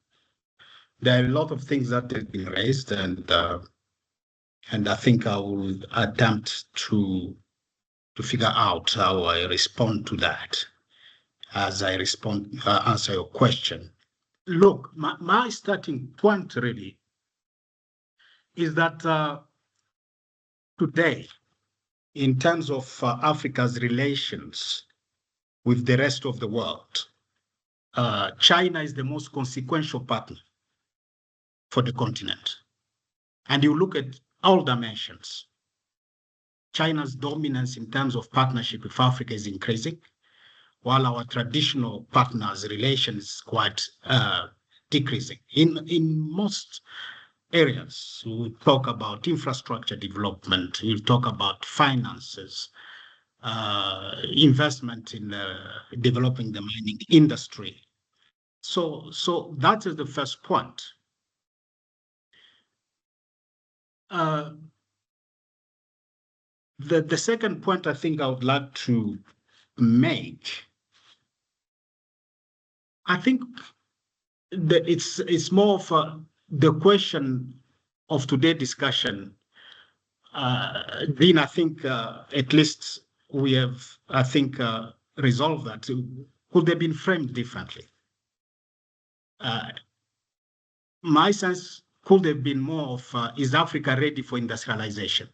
There are a lot of things that have been raised, and I think I will attempt to figure out how I respond to that as I answer your question. Look, my starting point really is that today, in terms of Africa's relations with the rest of the world, China is the most consequential partner for the continent. And you look at all dimensions. China's dominance in terms of partnership with Africa is increasing, while our traditional partners' relations is quite decreasing. In most areas, we talk about infrastructure development, we talk about finances, investment in developing the mining industry. So that is the first point. The second point I think I would like to make, I think that it's more of the question of today's discussion. Dean, I think at least we have, resolved that. could have been framed differently. My sense could have been more of, is Africa ready for industrialization?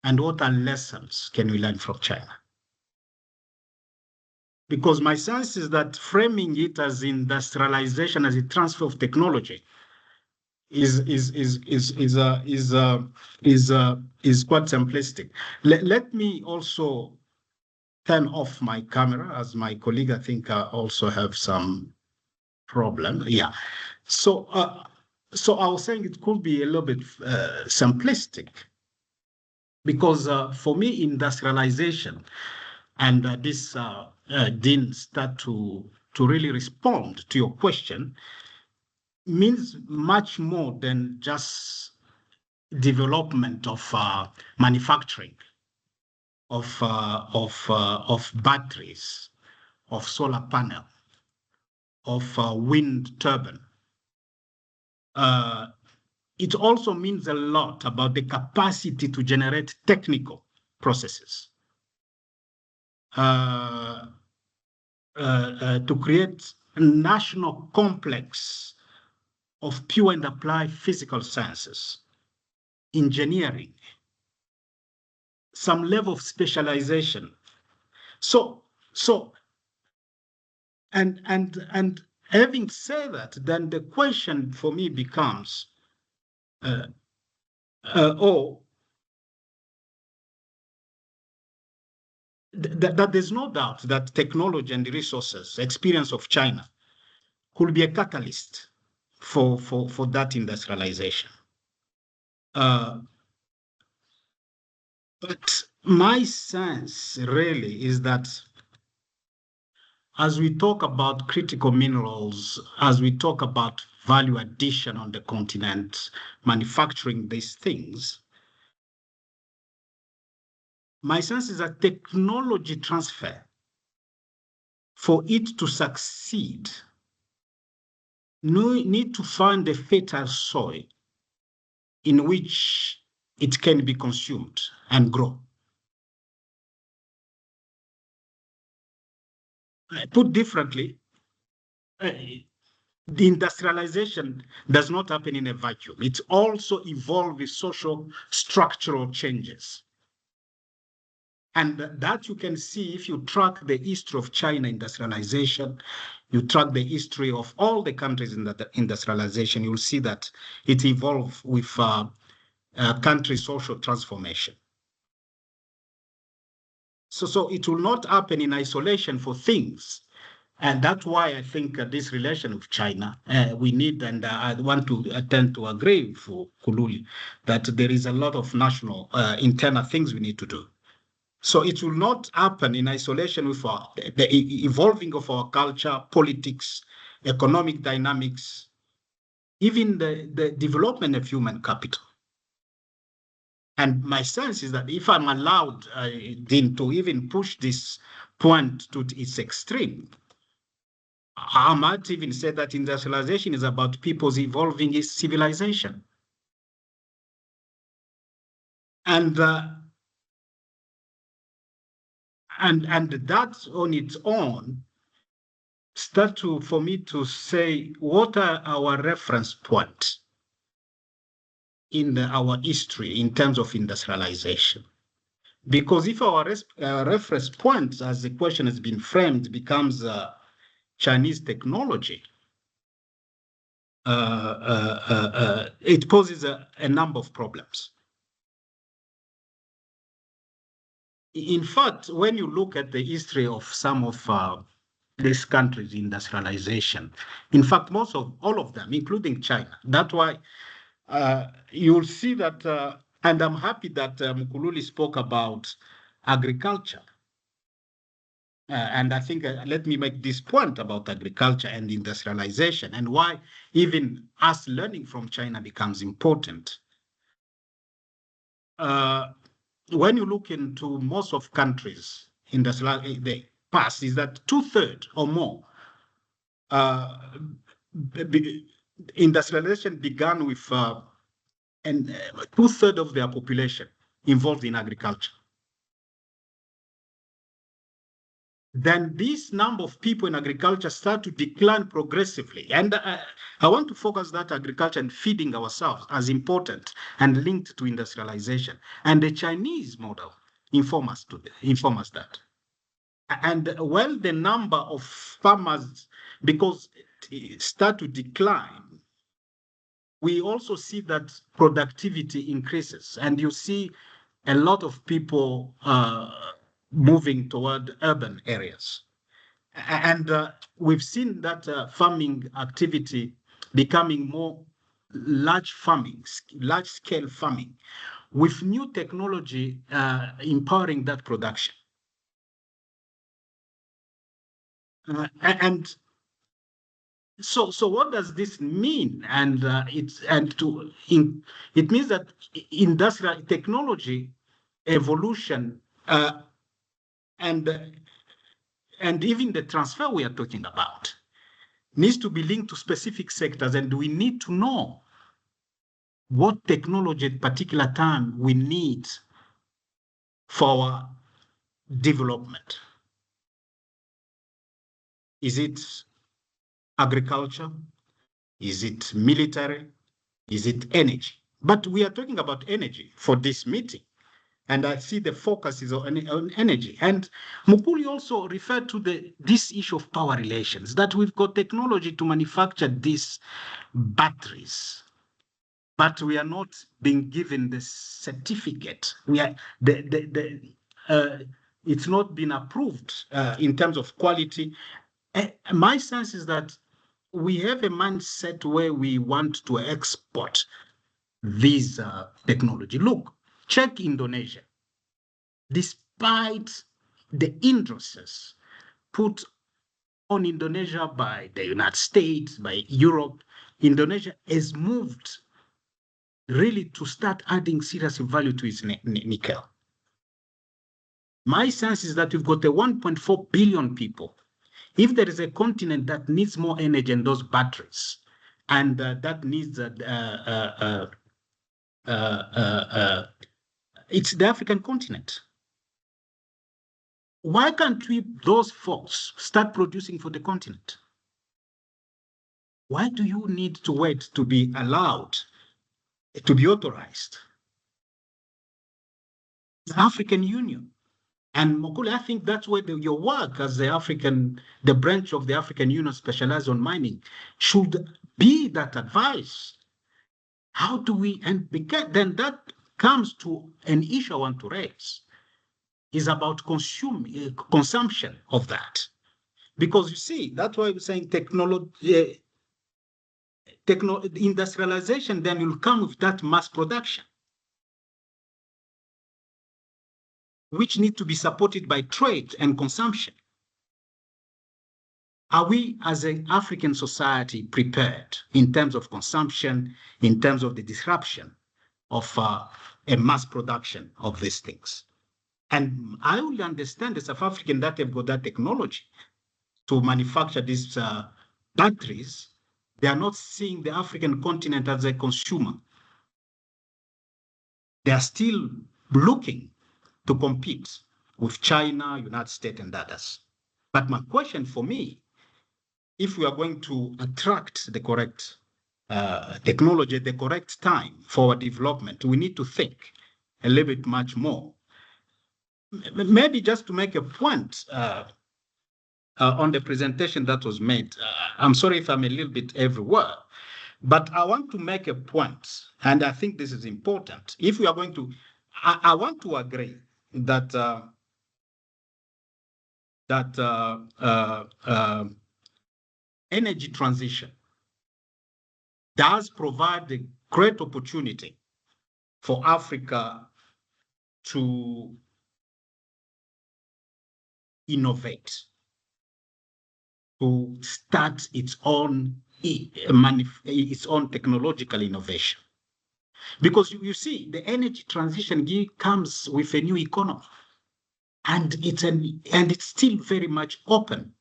And what are lessons can we learn from China? Because my sense is that framing it as industrialization, as a transfer of technology, is quite simplistic. Let me also turn off my camera, as my colleague, I think, also have some problem. Yeah. So I was saying it could be a little bit simplistic, because for me, industrialization, and this didn't start to really respond to your question, means much more than just development of manufacturing, of batteries, of solar panel, of wind turbine. It also means a lot about the capacity to generate technical processes, to create a national complex of pure and applied physical sciences, engineering, some level of specialization. And having said that, then the question for me becomes, that there's no doubt that technology and the resources, experience of China, could be a catalyst for that industrialization. But my sense really is that as we talk about critical minerals, as we talk about value addition on the continent, manufacturing these things, my sense is that technology transfer, for it to succeed, need to find a fertile soil in which it can be consumed and grow. Put differently, the industrialization does not happen in a vacuum. It also evolves with social structural changes. And that you can see if you track the history of China industrialization, you track the history of all the countries in the industrialization, you'll see that it evolved with country social transformation. So it will not happen in isolation for things. And that's why I think this relation with China, we need, and I want to tend to agree with Kululi, that there is a lot of national internal things we need to do. So it will not happen in isolation with the evolving of our culture, politics, economic dynamics, even the development of human capital. And my sense is that if I'm allowed then to even push this point to its extreme, I might even say that industrialization is about people's evolving its civilization. And that on its own start for me to say, what are our reference points in our history in terms of industrialization? Because if our reference point, as the question has been framed, becomes Chinese technology, it poses a number of problems. In fact, when you look at the history of some of these countries' industrialization, in fact, all of them, including China, that's why you'll see that, and I'm happy that Mkululi spoke about agriculture. And I think, let me make this point about agriculture and industrialization and why even us learning from China becomes important. When you look into most of countries, the past is that 2/3 or more industrialization began with and 2/3 of their population involved in agriculture. then this number of people in agriculture start to decline progressively. And I want to focus that agriculture and feeding ourselves as important and linked to industrialization. And the Chinese model inform us that. And while the number of farmers, because start to decline, we also see that productivity increases. And you see a lot of people moving toward urban areas. And we've seen that farming activity becoming more large-scale farming, with new technology empowering that production. And so what does this mean? And it means that industrial technology evolution and even the transfer we are talking about needs to be linked to specific sectors, and we need to know what technology at particular time we need for our development. Is it agriculture? Is it military? Is it energy? But we are talking about energy for this meeting. And I see the focus is on energy. And Mukuli also referred to this issue of power relations, that we've got technology to manufacture these batteries, but we are not being given the certificate. It's not been approved in terms of quality. My sense is that we have a mindset where we want to export these technology. Look, check Indonesia. Despite the hindrances put on Indonesia by the United States, by Europe, Indonesia has moved really to start adding serious value to its nickel. My sense is that we've got a 1.4 billion people. If there is a continent that needs more energy and those batteries, and that needs it's the African continent. Why can't those folks start producing for the continent? Why do you need to wait to be allowed, to be authorized? The African Union. And Mokule, I think that's where your work as the branch of the African Union specialized on mining should be that advice. How do we, and then that comes to an issue I want to raise, is about consumption of that. Because you see, that's why we're saying industrialization then will come with that mass production, which need to be supported by trade and consumption. Are we as an African society prepared in terms of consumption, in terms of the disruption of a mass production of these things? And I will understand the South African that have got that technology to manufacture these batteries. They are not seeing the African continent as a consumer. They are still looking to compete with China, United States, and others. But my question for me, if we are going to attract the correct technology at the correct time for our development, we need to think a little bit much more. Maybe just to make a point on the presentation that was made, I'm sorry if I'm a little bit everywhere, but I want to make a point, and I think this is important. If we are going to, I want to agree that energy transition does provide a great opportunity for Africa to innovate, to start its own technological innovation. Because you see, the energy transition comes with a new economy, and it's still very much open.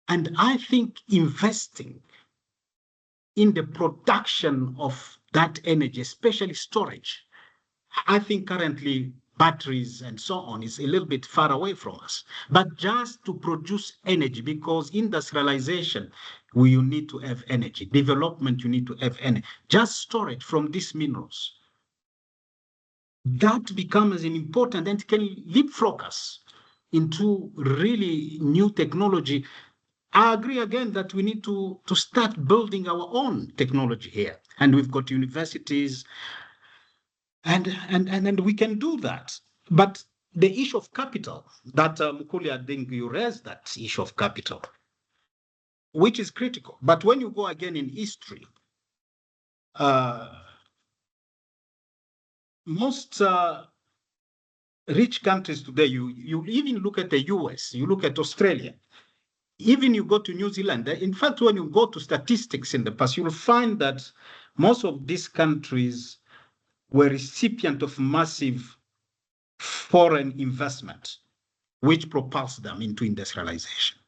And I think investing in the production of that energy, especially storage, I think currently batteries and so on is a little bit far away from us. But just to produce energy, because industrialization, you need to have energy. Development, you need to have energy. Just storage from these minerals. That becomes an important and can leapfrog us into really new technology. I agree again that we need to start building our own technology here. And we've got universities and we can do that. But the issue of capital that Mukuli, I think you raised that issue of capital, which is critical. But when you go again in history, most rich countries today, you even look at the US, you look at Australia, even you go to New Zealand. In fact, when you go to statistics in the past, you'll find that most of these countries were recipient of massive foreign investment, which propels them into industrialization.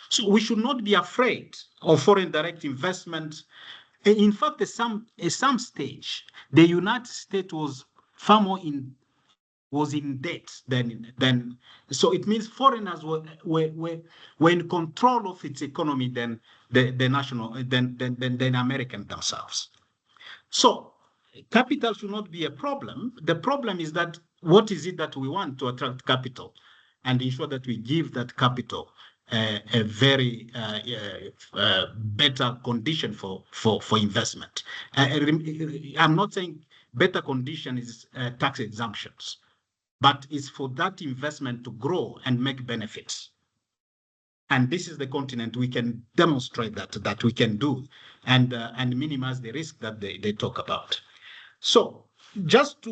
So we should not be afraid of foreign direct investment. In fact, at some stage, the United States was far more in debt than so it means foreigners were in control of its economy than the national than American themselves. So capital should not be a problem. The problem is that what is it that we want to attract capital and ensure that we give that capital a very better condition for investment. I'm not saying better condition is tax exemptions, but it's for that investment to grow and make benefits. And this is the continent we can demonstrate that we can do and minimize the risk that they talk about. So just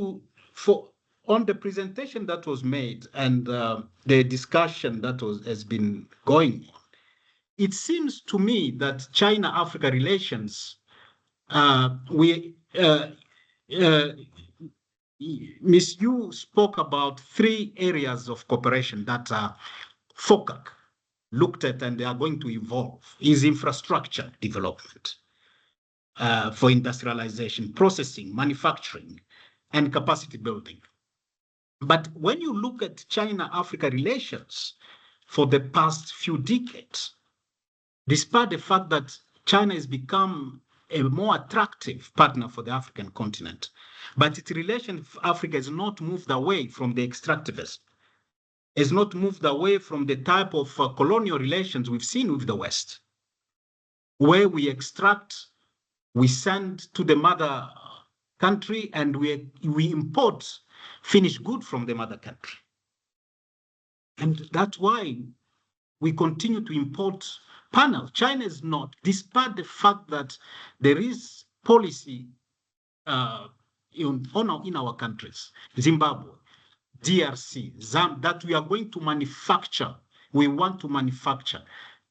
on the presentation that was made and the discussion that has been going on, it seems to me that China-Africa relations, Ms. Yu spoke about 3 areas of cooperation that FOCAC looked at and they are going to evolve, is infrastructure development for industrialization, processing, manufacturing, and capacity building. But when you look at China-Africa relations for the past few decades, despite the fact that China has become a more attractive partner for the African continent, but its relation with Africa has not moved away from the extractivism, has not moved away from the type of colonial relations we've seen with the West, where we extract, we send to the mother country, and we import finished good from the mother country. And that's why we continue to import panels. China is not, despite the fact that there is policy in our countries, Zimbabwe, DRC, that we are going to manufacture. We want to manufacture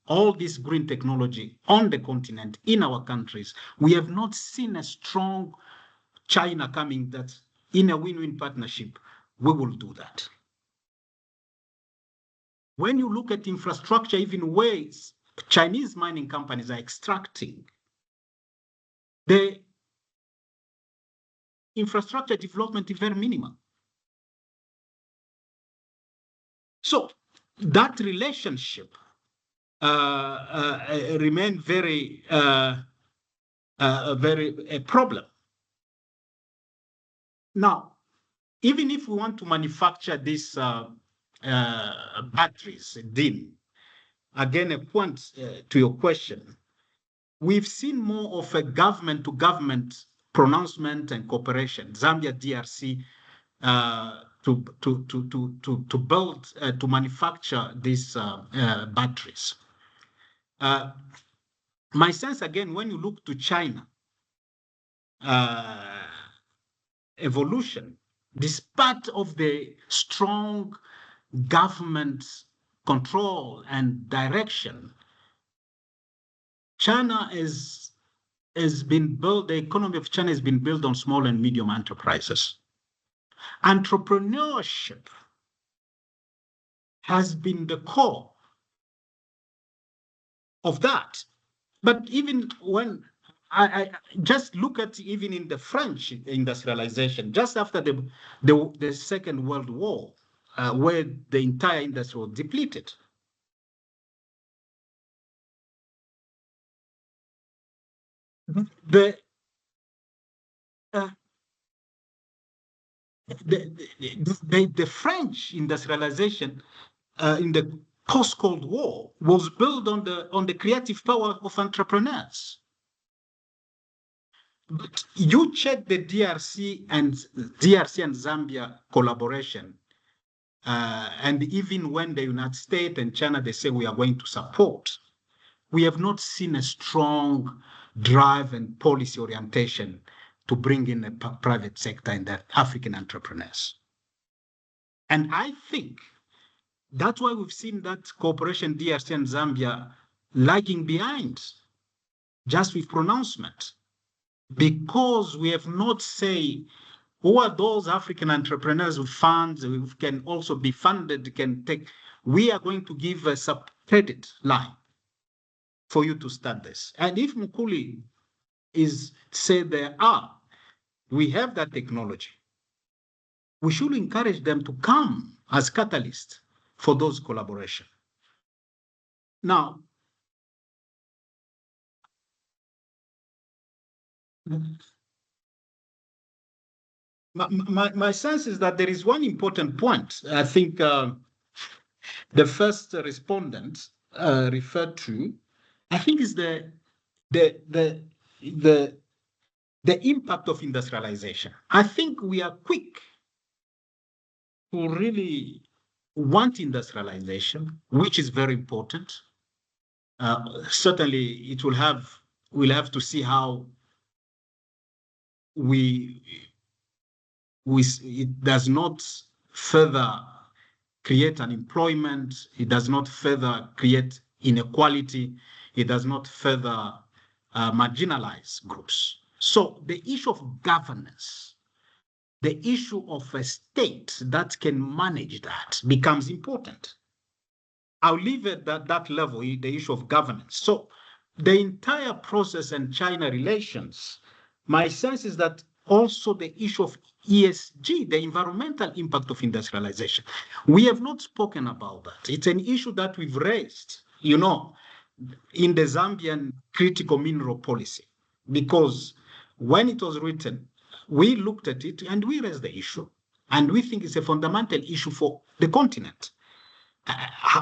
all this green technology on the continent, in our countries. We have not seen a strong China coming that in a win-win partnership, we will do that. When you look at infrastructure, even ways Chinese mining companies are extracting, the infrastructure development is very minimal. So that relationship remain very a problem. Now, even if we want to manufacture these batteries, DIN, again, a point to your question, we've seen more of a government-to-government pronouncement and cooperation. Zambia, DRC, to build, to manufacture these batteries. My sense, again, when you look to China, evolution, despite of the strong government control and direction, China has been built, the economy of China has been built on small and medium enterprises. Entrepreneurship has been the core of that. But even when I just look at even in the French industrialization, just after the Second World War, where the entire industry was depleted. The French industrialization in the post-Cold War was built on the creative power of entrepreneurs. But you check the DRC and Zambia collaboration, and even when the United States and China, they say we are going to support, we have not seen a strong drive and policy orientation to bring in a private sector in the African entrepreneurs. And I think that's why we've seen that cooperation DRC and Zambia lagging behind just with pronouncement, because we have not say who are those African entrepreneurs with funds who can also be funded, can take, we are going to give a sub-credit line for you to start this. And if Mukuli is say there are, we have that technology, we should encourage them to come as catalysts for those collaboration. Now, my sense is that there is one important point. I think the first respondent referred to, I think, is the impact of industrialization. I think we are quick to really want industrialization, which is very important. Certainly, we'll have to see how it does not further create unemployment, it does not further create inequality, it does not further marginalize groups. So the issue of governance, the issue of a state that can manage that becomes important. I'll leave it at that level, the issue of governance. So the entire process and China relations, my sense is that also the issue of ESG, the environmental impact of industrialization. We have not spoken about that. It's an issue that we've raised, in the Zambian critical mineral policy, because when it was written, we looked at it and we raised the issue, and we think it's a fundamental issue for the continent.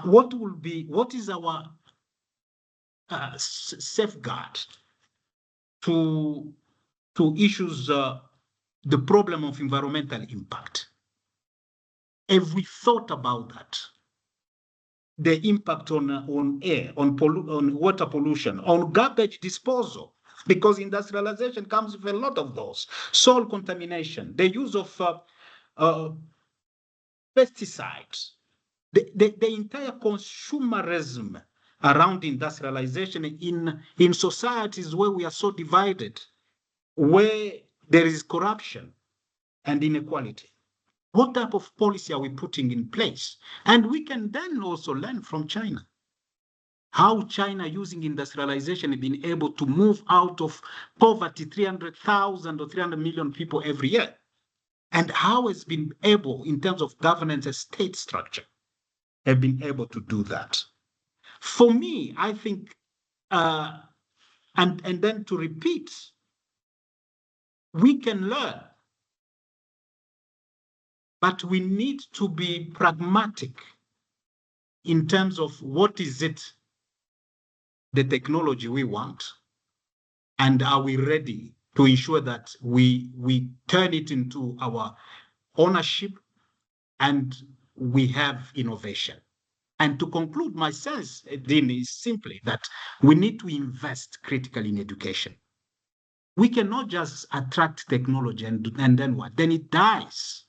What is our safeguard to issues the problem of environmental impact? Have we thought about that? The impact on air, on water pollution, on garbage disposal, because industrialization comes with a lot of those. Soil contamination, the use of pesticides, the entire consumerism around industrialization in societies where we are so divided, where there is corruption and inequality. What type of policy are we putting in place? And we can then also learn from China. How China, using industrialization, has been able to move out of poverty 300,000 or 300 million people every year. And how it's been able, in terms of governance and state structure, have been able to do that. For me, I think, and then to repeat, we can learn, but we need to be pragmatic in terms of what is it, the technology we want, and are we ready to ensure that we turn it into our ownership and we have innovation. And to conclude, my sense, Dean, is simply that we need to invest critically in education. We cannot just attract technology and then what? Then it dies.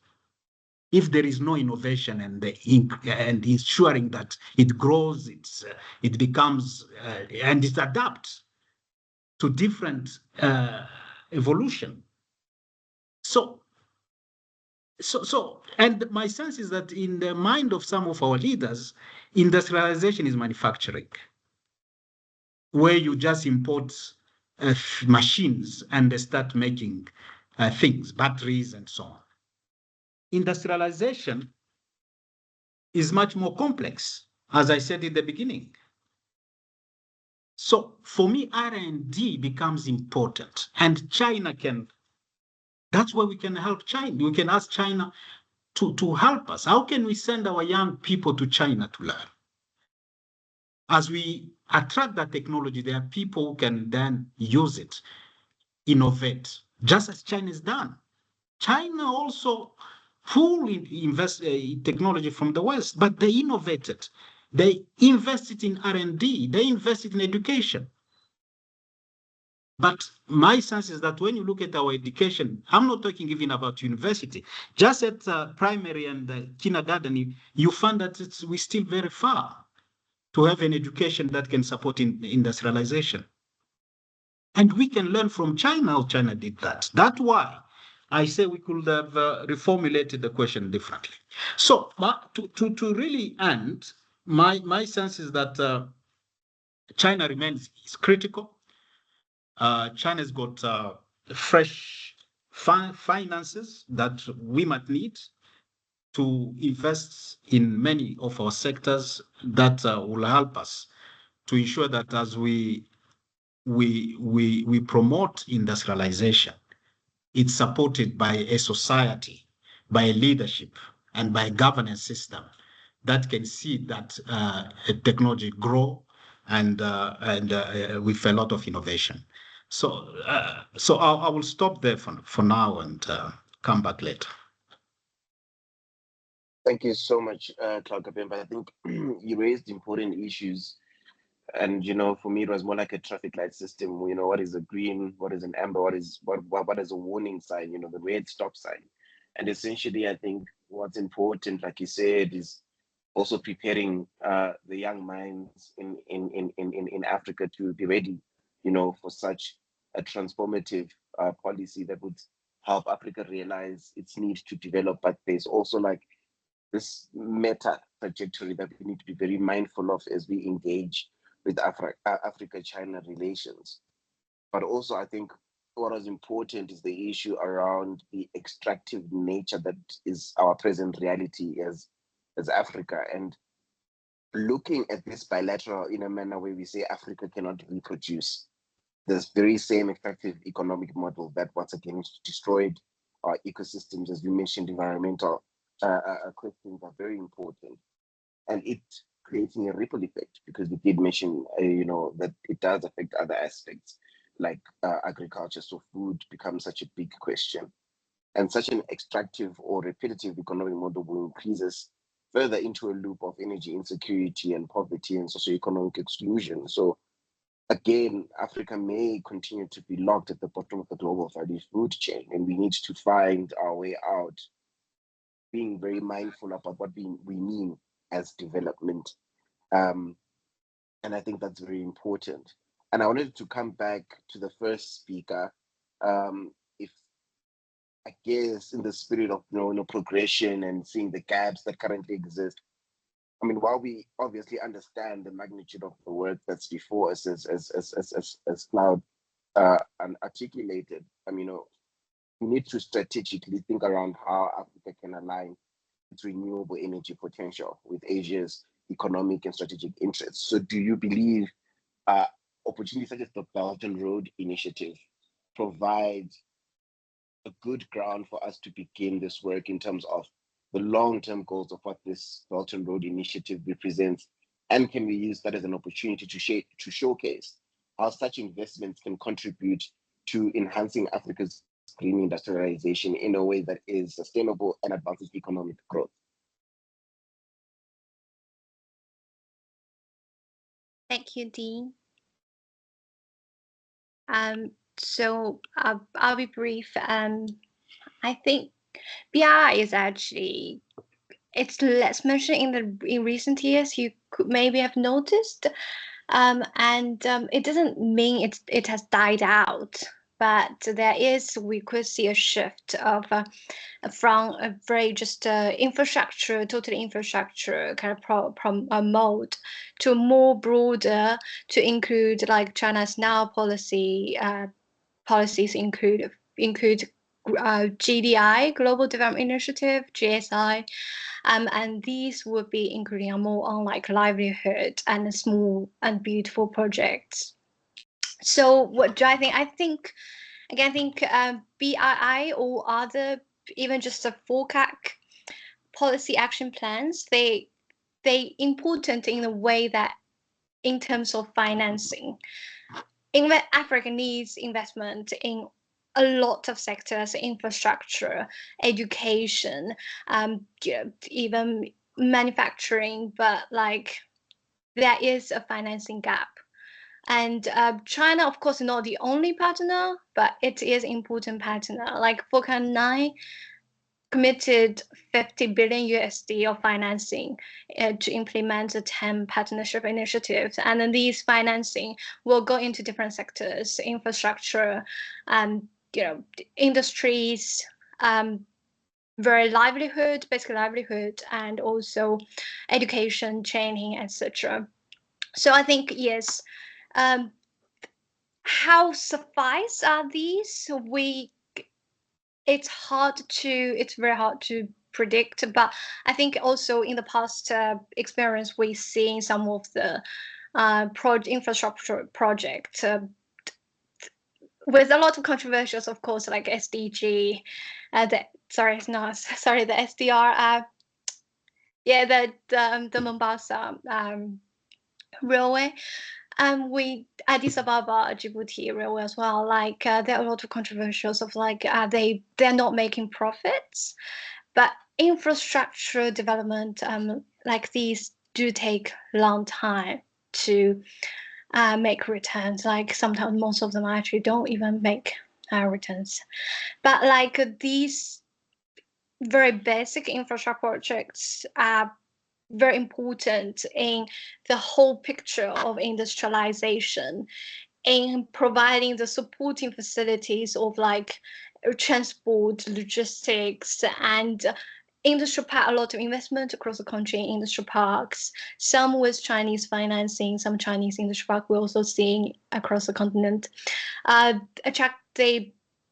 If there is no innovation and ensuring that it grows, it becomes and it adapts to different evolution. So, and my sense is that in the mind of some of our leaders, industrialization is manufacturing, where you just import machines and they start making things, batteries and so on. Industrialization is much more complex, as I said in the beginning. So for me, R&D becomes important, and China can, that's where we can help China. We can ask China to help us. How can we send our young people to China to learn? As we attract that technology, there are people who can then use it, innovate, just as China has done. China also fully invest in technology from the West, but they innovated. They invested in R&D. They invested in education. But my sense is that when you look at our education, I'm not talking even about university, just at primary and kindergarten, you find that we're still very far to have an education that can support industrialization. And we can learn from China how China did that. That's why I say we could have reformulated the question differently. So to really end, my sense is that China remains critical. China's got fresh finances that we might need to invest in many of our sectors that will help us to ensure that as we promote industrialization, it's supported by a society, by a leadership, and by a governance system that can see that technology grow and with a lot of innovation. So I will stop there for now and come back later. Thank you so much, Claude Kapemba. I think you raised important issues. And for me, it was more like a traffic light system. What is a green? What is an amber? What is a warning sign? The red stop sign. And essentially, I think what's important, like you said, is also preparing the young minds in Africa to be ready, for such a transformative policy that would help Africa realize its need to develop. But there's also like this meta trajectory that we need to be very mindful of as we engage with Africa-China relations. But also, I think what is important is the issue around the extractive nature that is our present reality as Africa, and looking at this bilateral in a manner where we say Africa cannot reproduce this very same extractive economic model that once again destroyed our ecosystems. As you mentioned, environmental questions are very important, and it creating a ripple effect, because we did mention, that it does affect other aspects like agriculture. So food becomes such a big question, and such an extractive or repetitive economic model will increase us further into a loop of energy insecurity and poverty and socioeconomic exclusion. So again, Africa may continue to be locked at the bottom of the global food chain, and we need to find our way out, being very mindful about what we mean as development. And I think that's very important. And I wanted to come back to the first speaker. If I guess in the spirit of progression and seeing the gaps that currently exist, I mean, while we obviously understand the magnitude of the work that's before us as Cloud articulated, I mean, we need to strategically think around how Africa can align its renewable energy potential with Asia's economic and strategic interests. So do you believe opportunities such as the Belt and Road Initiative provide a good ground for us to begin this work in terms of the long-term goals of what this Belt and Road Initiative represents? And can we use that as an opportunity to showcase how such investments can contribute to enhancing Africa's green industrialization in a way that is sustainable and advances economic growth? Thank you, Dean. So I'll be brief. I think BI is actually, it's less mentioned in recent years. You could maybe have noticed, and it doesn't mean it has died out, but we could see a shift of from a very just infrastructure, totally infrastructure kind of mode to more broader, to include like China's now policies include GDI, Global Development Initiative, GSI, and these would be including a more on like livelihood and small and beautiful projects. So what do I think? I think BII or other, even just a FOCAC policy action plans, they important in a way that in terms of financing, Africa needs investment in a lot of sectors, infrastructure, education, even manufacturing, but like there is a financing gap. And China, of course, not the only partner, but it is important partner. Like FOCAC 9 committed 50 billion USD of financing to implement the 10 partnership initiatives. And then these financing will go into different sectors, infrastructure, industries, very livelihood, basic livelihood, and also education, training, etc. So I think, yes, how suffice are these? It's very hard to predict, but I think also in the past experience, we've seen some of the infrastructure projects with a lot of controversials, of course, like SDG, the SDR, the Mombasa railway. Addis Ababa, Djibouti railway as well. Like there are a lot of controversials of like they're not making profits, but infrastructure development like these do take long time to make returns. Like sometimes most of them actually don't even make returns. But like these very basic infrastructure projects are very important in the whole picture of industrialization, in providing the supporting facilities of like transport, logistics, and industrial park, a lot of investment across the country in industrial parks, some with Chinese financing, some Chinese industrial park we're also seeing across the continent.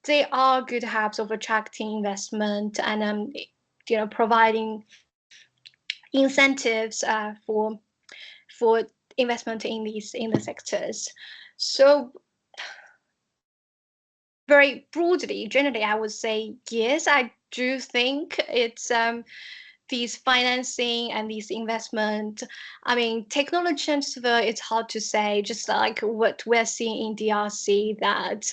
They are good hubs of attracting investment and providing incentives for investment in the sectors. So very broadly, generally, I would say yes. I do think it's these financing and these investment. I mean, technology transfer. It's hard to say. Just like what we're seeing in DRC, that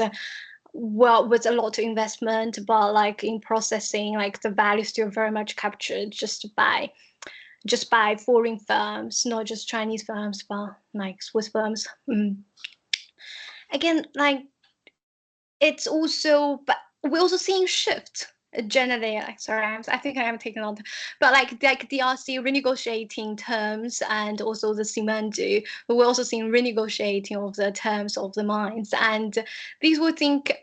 with a lot of investment, but like in processing, like the value is still very much captured just by foreign firms, not just Chinese firms, but like Swiss firms. Again, like it's also, but we're also seeing shift generally. Like, sorry, I think I am taking on, but like DRC renegotiating terms and also the Simandu, we're also seeing renegotiating of the terms of the mines, and these would think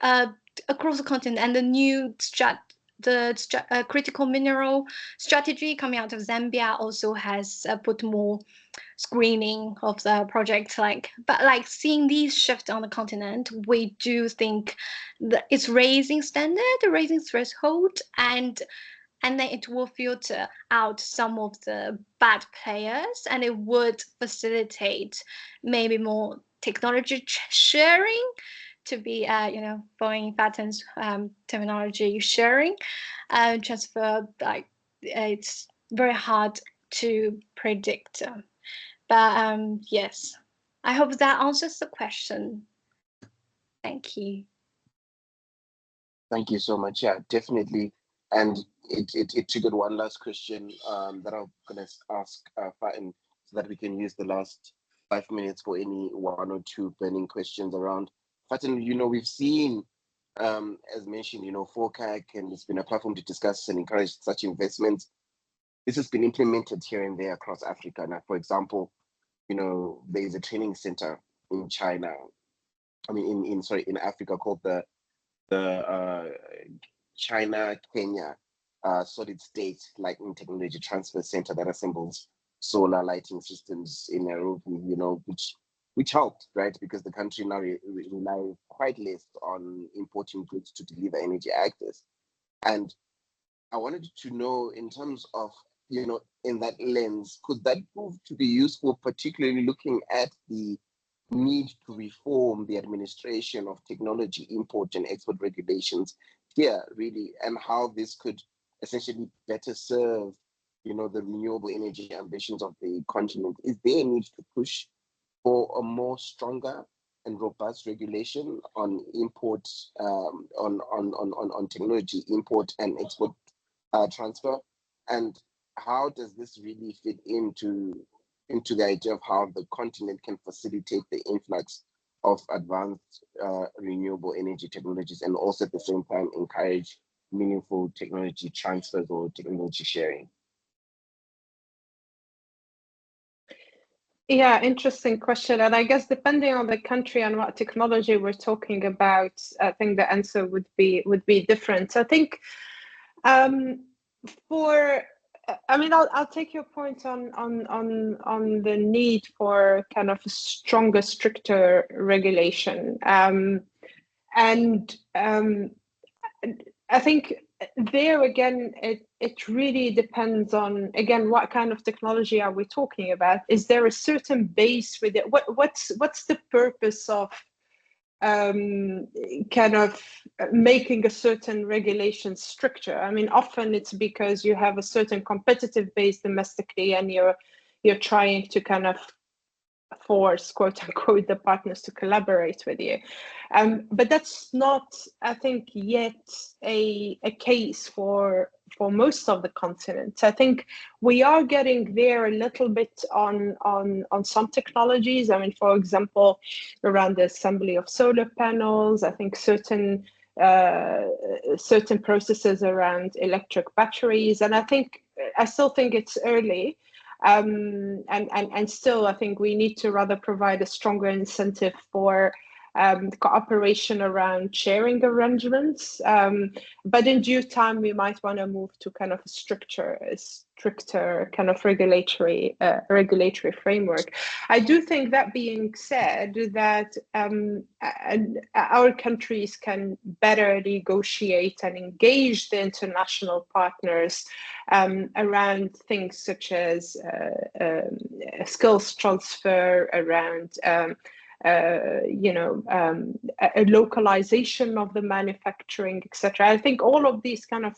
across the continent, and the new critical mineral strategy coming out of Zambia also has put more screening of the project. But seeing these shifts on the continent, we do think that it's raising standard, raising threshold, and then it will filter out some of the bad players, and it would facilitate maybe more technology sharing, to be Boeing patterns terminology, sharing transfer. Like it's very hard to predict, but yes, I hope that answers the question. Thank you. Thank you so much. Yeah, definitely. And it triggered one last question that I'm going to ask Fatin, so that we can use the last 5 minutes for any one or two burning questions around. Fatin, we've seen, as mentioned, FOCAC, and it's been a platform to discuss and encourage such investments. This has been implemented here and there across Africa. Now, for example, there is a training center in China, in Africa, called the China, Kenya solid state lighting technology transfer center that assembles solar lighting systems in Nairobi, which helped, right? Because the country now rely quite less on importing goods to deliver energy access. And I wanted to know, in terms of, in that lens, could that prove to be useful, particularly looking at the need to reform the administration of technology import and export regulations here, really, and how this could essentially better serve, the renewable energy ambitions of the continent? Is there a need to push for a more stronger and robust regulation on import, on technology import and export transfer? And how does this really fit into the idea of how the continent can facilitate the influx of advanced renewable energy technologies, and also at the same time encourage meaningful technology transfers or technology sharing? Yeah, interesting question. And I guess depending on the country and what technology we're talking about, I think the answer would be different. I think I'll take your point on the need for kind of stronger, stricter regulation. I think there again, it really depends on, again, what kind of technology are we talking about? Is there a certain base with it? What's the purpose of kind of making a certain regulation stricter? I mean, often it's because you have a certain competitive base domestically, and you're trying to kind of force, quote unquote, the partners to collaborate with you. But that's not, I think, yet a case for most of the continent. I think we are getting there a little bit on some technologies. I mean, for example, around the assembly of solar panels, I think certain processes around electric batteries, and I still think it's early. And still, I think we need to rather provide a stronger incentive for cooperation around sharing arrangements. But in due time, we might want to move to kind of a stricter kind of regulatory framework. I do think, that being said, that our countries can better negotiate and engage the international partners around things such as skills transfer, around a localization of the manufacturing, etc. I think all of these kind of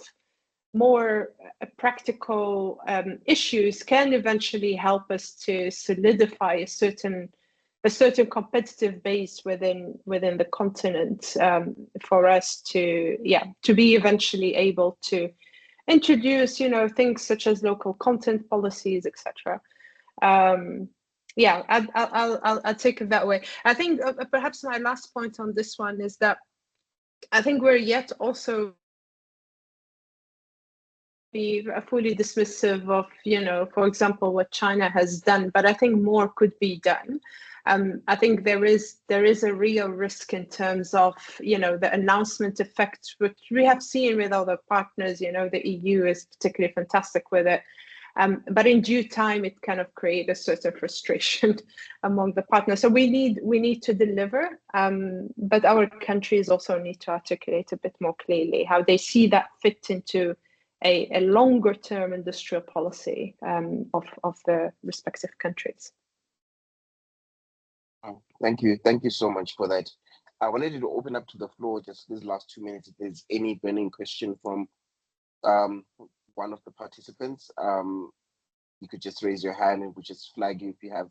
more practical issues can eventually help us to solidify a certain competitive base within the continent, for us to be eventually able to introduce things such as local content policies, etc. I'll take it that way. I think perhaps my last point on this one is that I think we're yet also be fully dismissive of, for example, what China has done, but I think more could be done. I think there is a real risk in terms of, the announcement effect, which we have seen with other partners. The EU is particularly fantastic with it. But in due time, it kind of creates a certain frustration among the partners. So we need to deliver, but our countries also need to articulate a bit more clearly how they see that fit into a longer term industrial policy of the respective countries. Thank you so much for that. I wanted to open up to the floor just these last 2 minutes if there's any burning question from one of the participants. You could just raise your hand and we'll just flag you if you have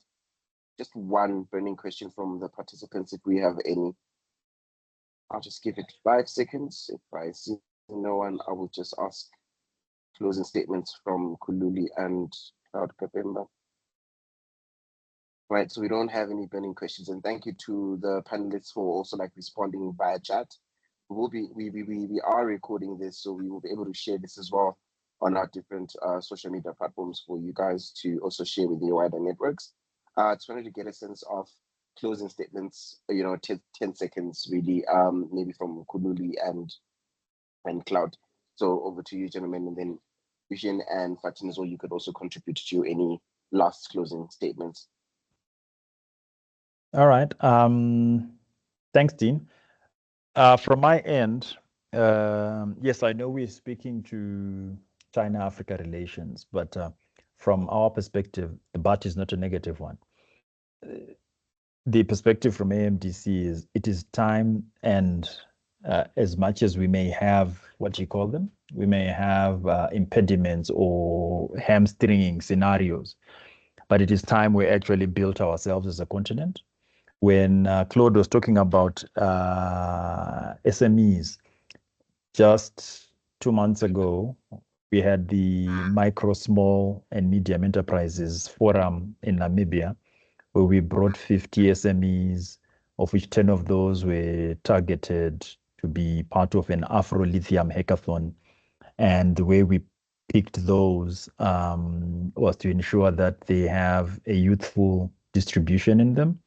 just one burning question from the participants, if we have any. I'll just give it 5 seconds. If I see no one, I will just ask closing statements from Kululi and Cloud Kapemba. Right, so we don't have any burning questions, and thank you to the panelists for also responding via chat. We are recording this, so we will be able to share this as well on our different social media platforms for you guys to also share with your wider networks. I just wanted to get a sense of closing statements, 10 seconds really, maybe from Kululi and Cloud. So over to you, gentlemen, and then Eugene and Fatin as well, you could also contribute to any last closing statements. All right. Thanks, Dean. From my end, yes, I know we're speaking to China-Africa relations, but from our perspective, the bat is not a negative one. The perspective from AMDC is it is time, and as much as we may have, what do you call them? We may have impediments or hamstringing scenarios, but it is time we actually built ourselves as a continent. When Claude was talking about SMEs, just 2 months ago, we had the Micro, Small, and Medium Enterprises Forum in Namibia, where we brought 50 SMEs, of which 10 of those were targeted to be part of an Afro-Lithium hackathon. And the way we picked those was to ensure that they have a youthful distribution in them,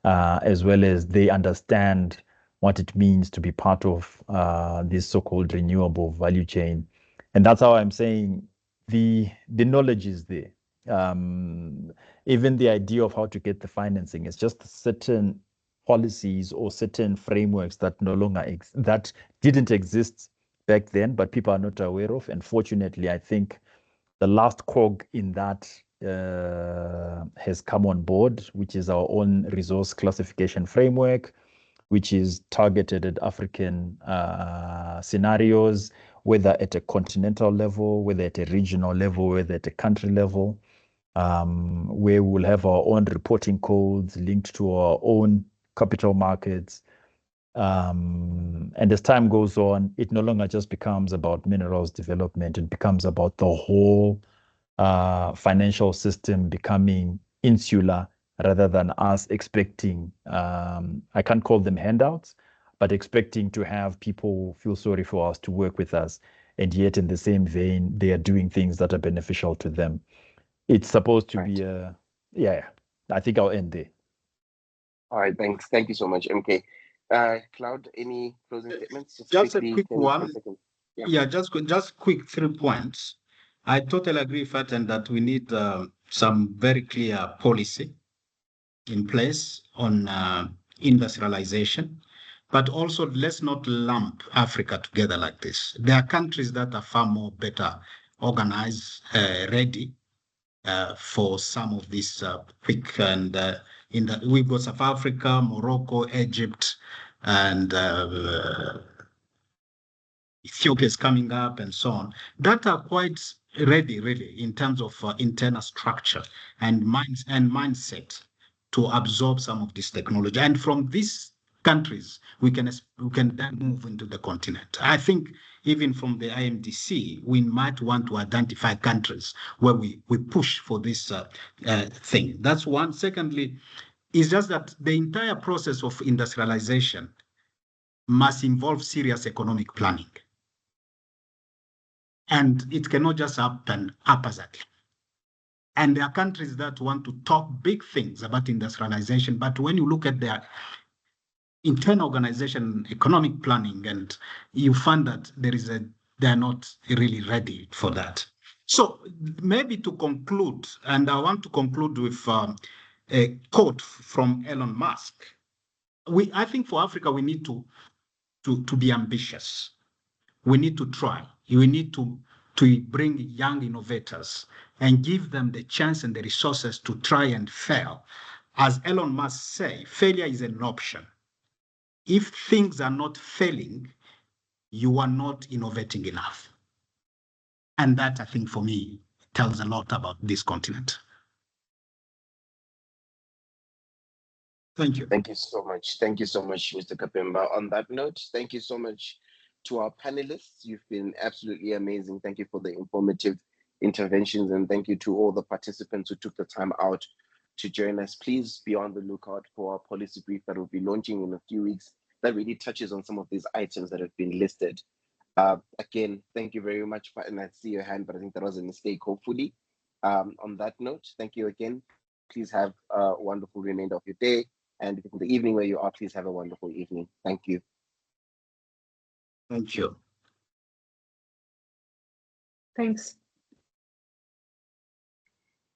as well as they understand what it means to be part of this so-called renewable value chain. And that's how I'm saying the knowledge is there. Even the idea of how to get the financing is just certain policies or certain frameworks that no longer that didn't exist back then, but people are not aware of. And fortunately, I think the last cog in that has come on board, which is our own resource classification framework, which is targeted at African scenarios, whether at a continental level, whether at a regional level, whether at a country level, where we'll have our own reporting codes linked to our own capital markets. And as time goes on, it no longer just becomes about minerals development. It becomes about the whole financial system becoming insular rather than us expecting, I can't call them handouts, but expecting to have people feel sorry for us to work with us. And yet in the same vein, they are doing things that are beneficial to them. It's supposed to be I think I'll end there. All right, thanks. Thank you so much, MK. Cloud, any closing statements? Just a quick one. Yeah, just quick 3 points. I totally agree, Faten, that we need some very clear policy in place on industrialization. But also, let's not lump Africa together like this. There are countries that are far more better organized, ready for some of these quick and we've got South Africa, Morocco, Egypt, and Ethiopia is coming up, and so on, that are quite ready, really, in terms of internal structure and mindset to absorb some of this technology. And from these countries, we can then move into the continent. I think even from the IMDC, we might want to identify countries where we push for this thing. That's one. Secondly, it's just that the entire process of industrialization must involve serious economic planning. And it cannot just happen haphazardly. And there are countries that want to talk big things about industrialization, but when you look at their internal organization, economic planning, and you find that they're not really ready for that. So maybe to conclude, and I want to conclude with a quote from Elon Musk. I think for Africa, we need to be ambitious. We need to try. We need to bring young innovators and give them the chance and the resources to try and fail. As Elon Musk say, failure is an option. If things are not failing, you are not innovating enough. And that, I think, for me, tells a lot about this continent. Thank you. Thank you so much. Thank you so much, Mr. Kapemba. On that note, thank you so much to our panelists. You've been absolutely amazing. Thank you for the informative interventions, and thank you to all the participants who took the time out to join us. Please be on the lookout for our policy brief that will be launching in a few weeks that really touches on some of these items that have been listed. Again, thank you very much, and I see your hand, but I think that was a mistake, hopefully. On that note, thank you again. Please have a wonderful remainder of your day. And in the evening where you are, please have a wonderful evening. Thank you. Thank you. Thanks.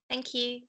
Thank you.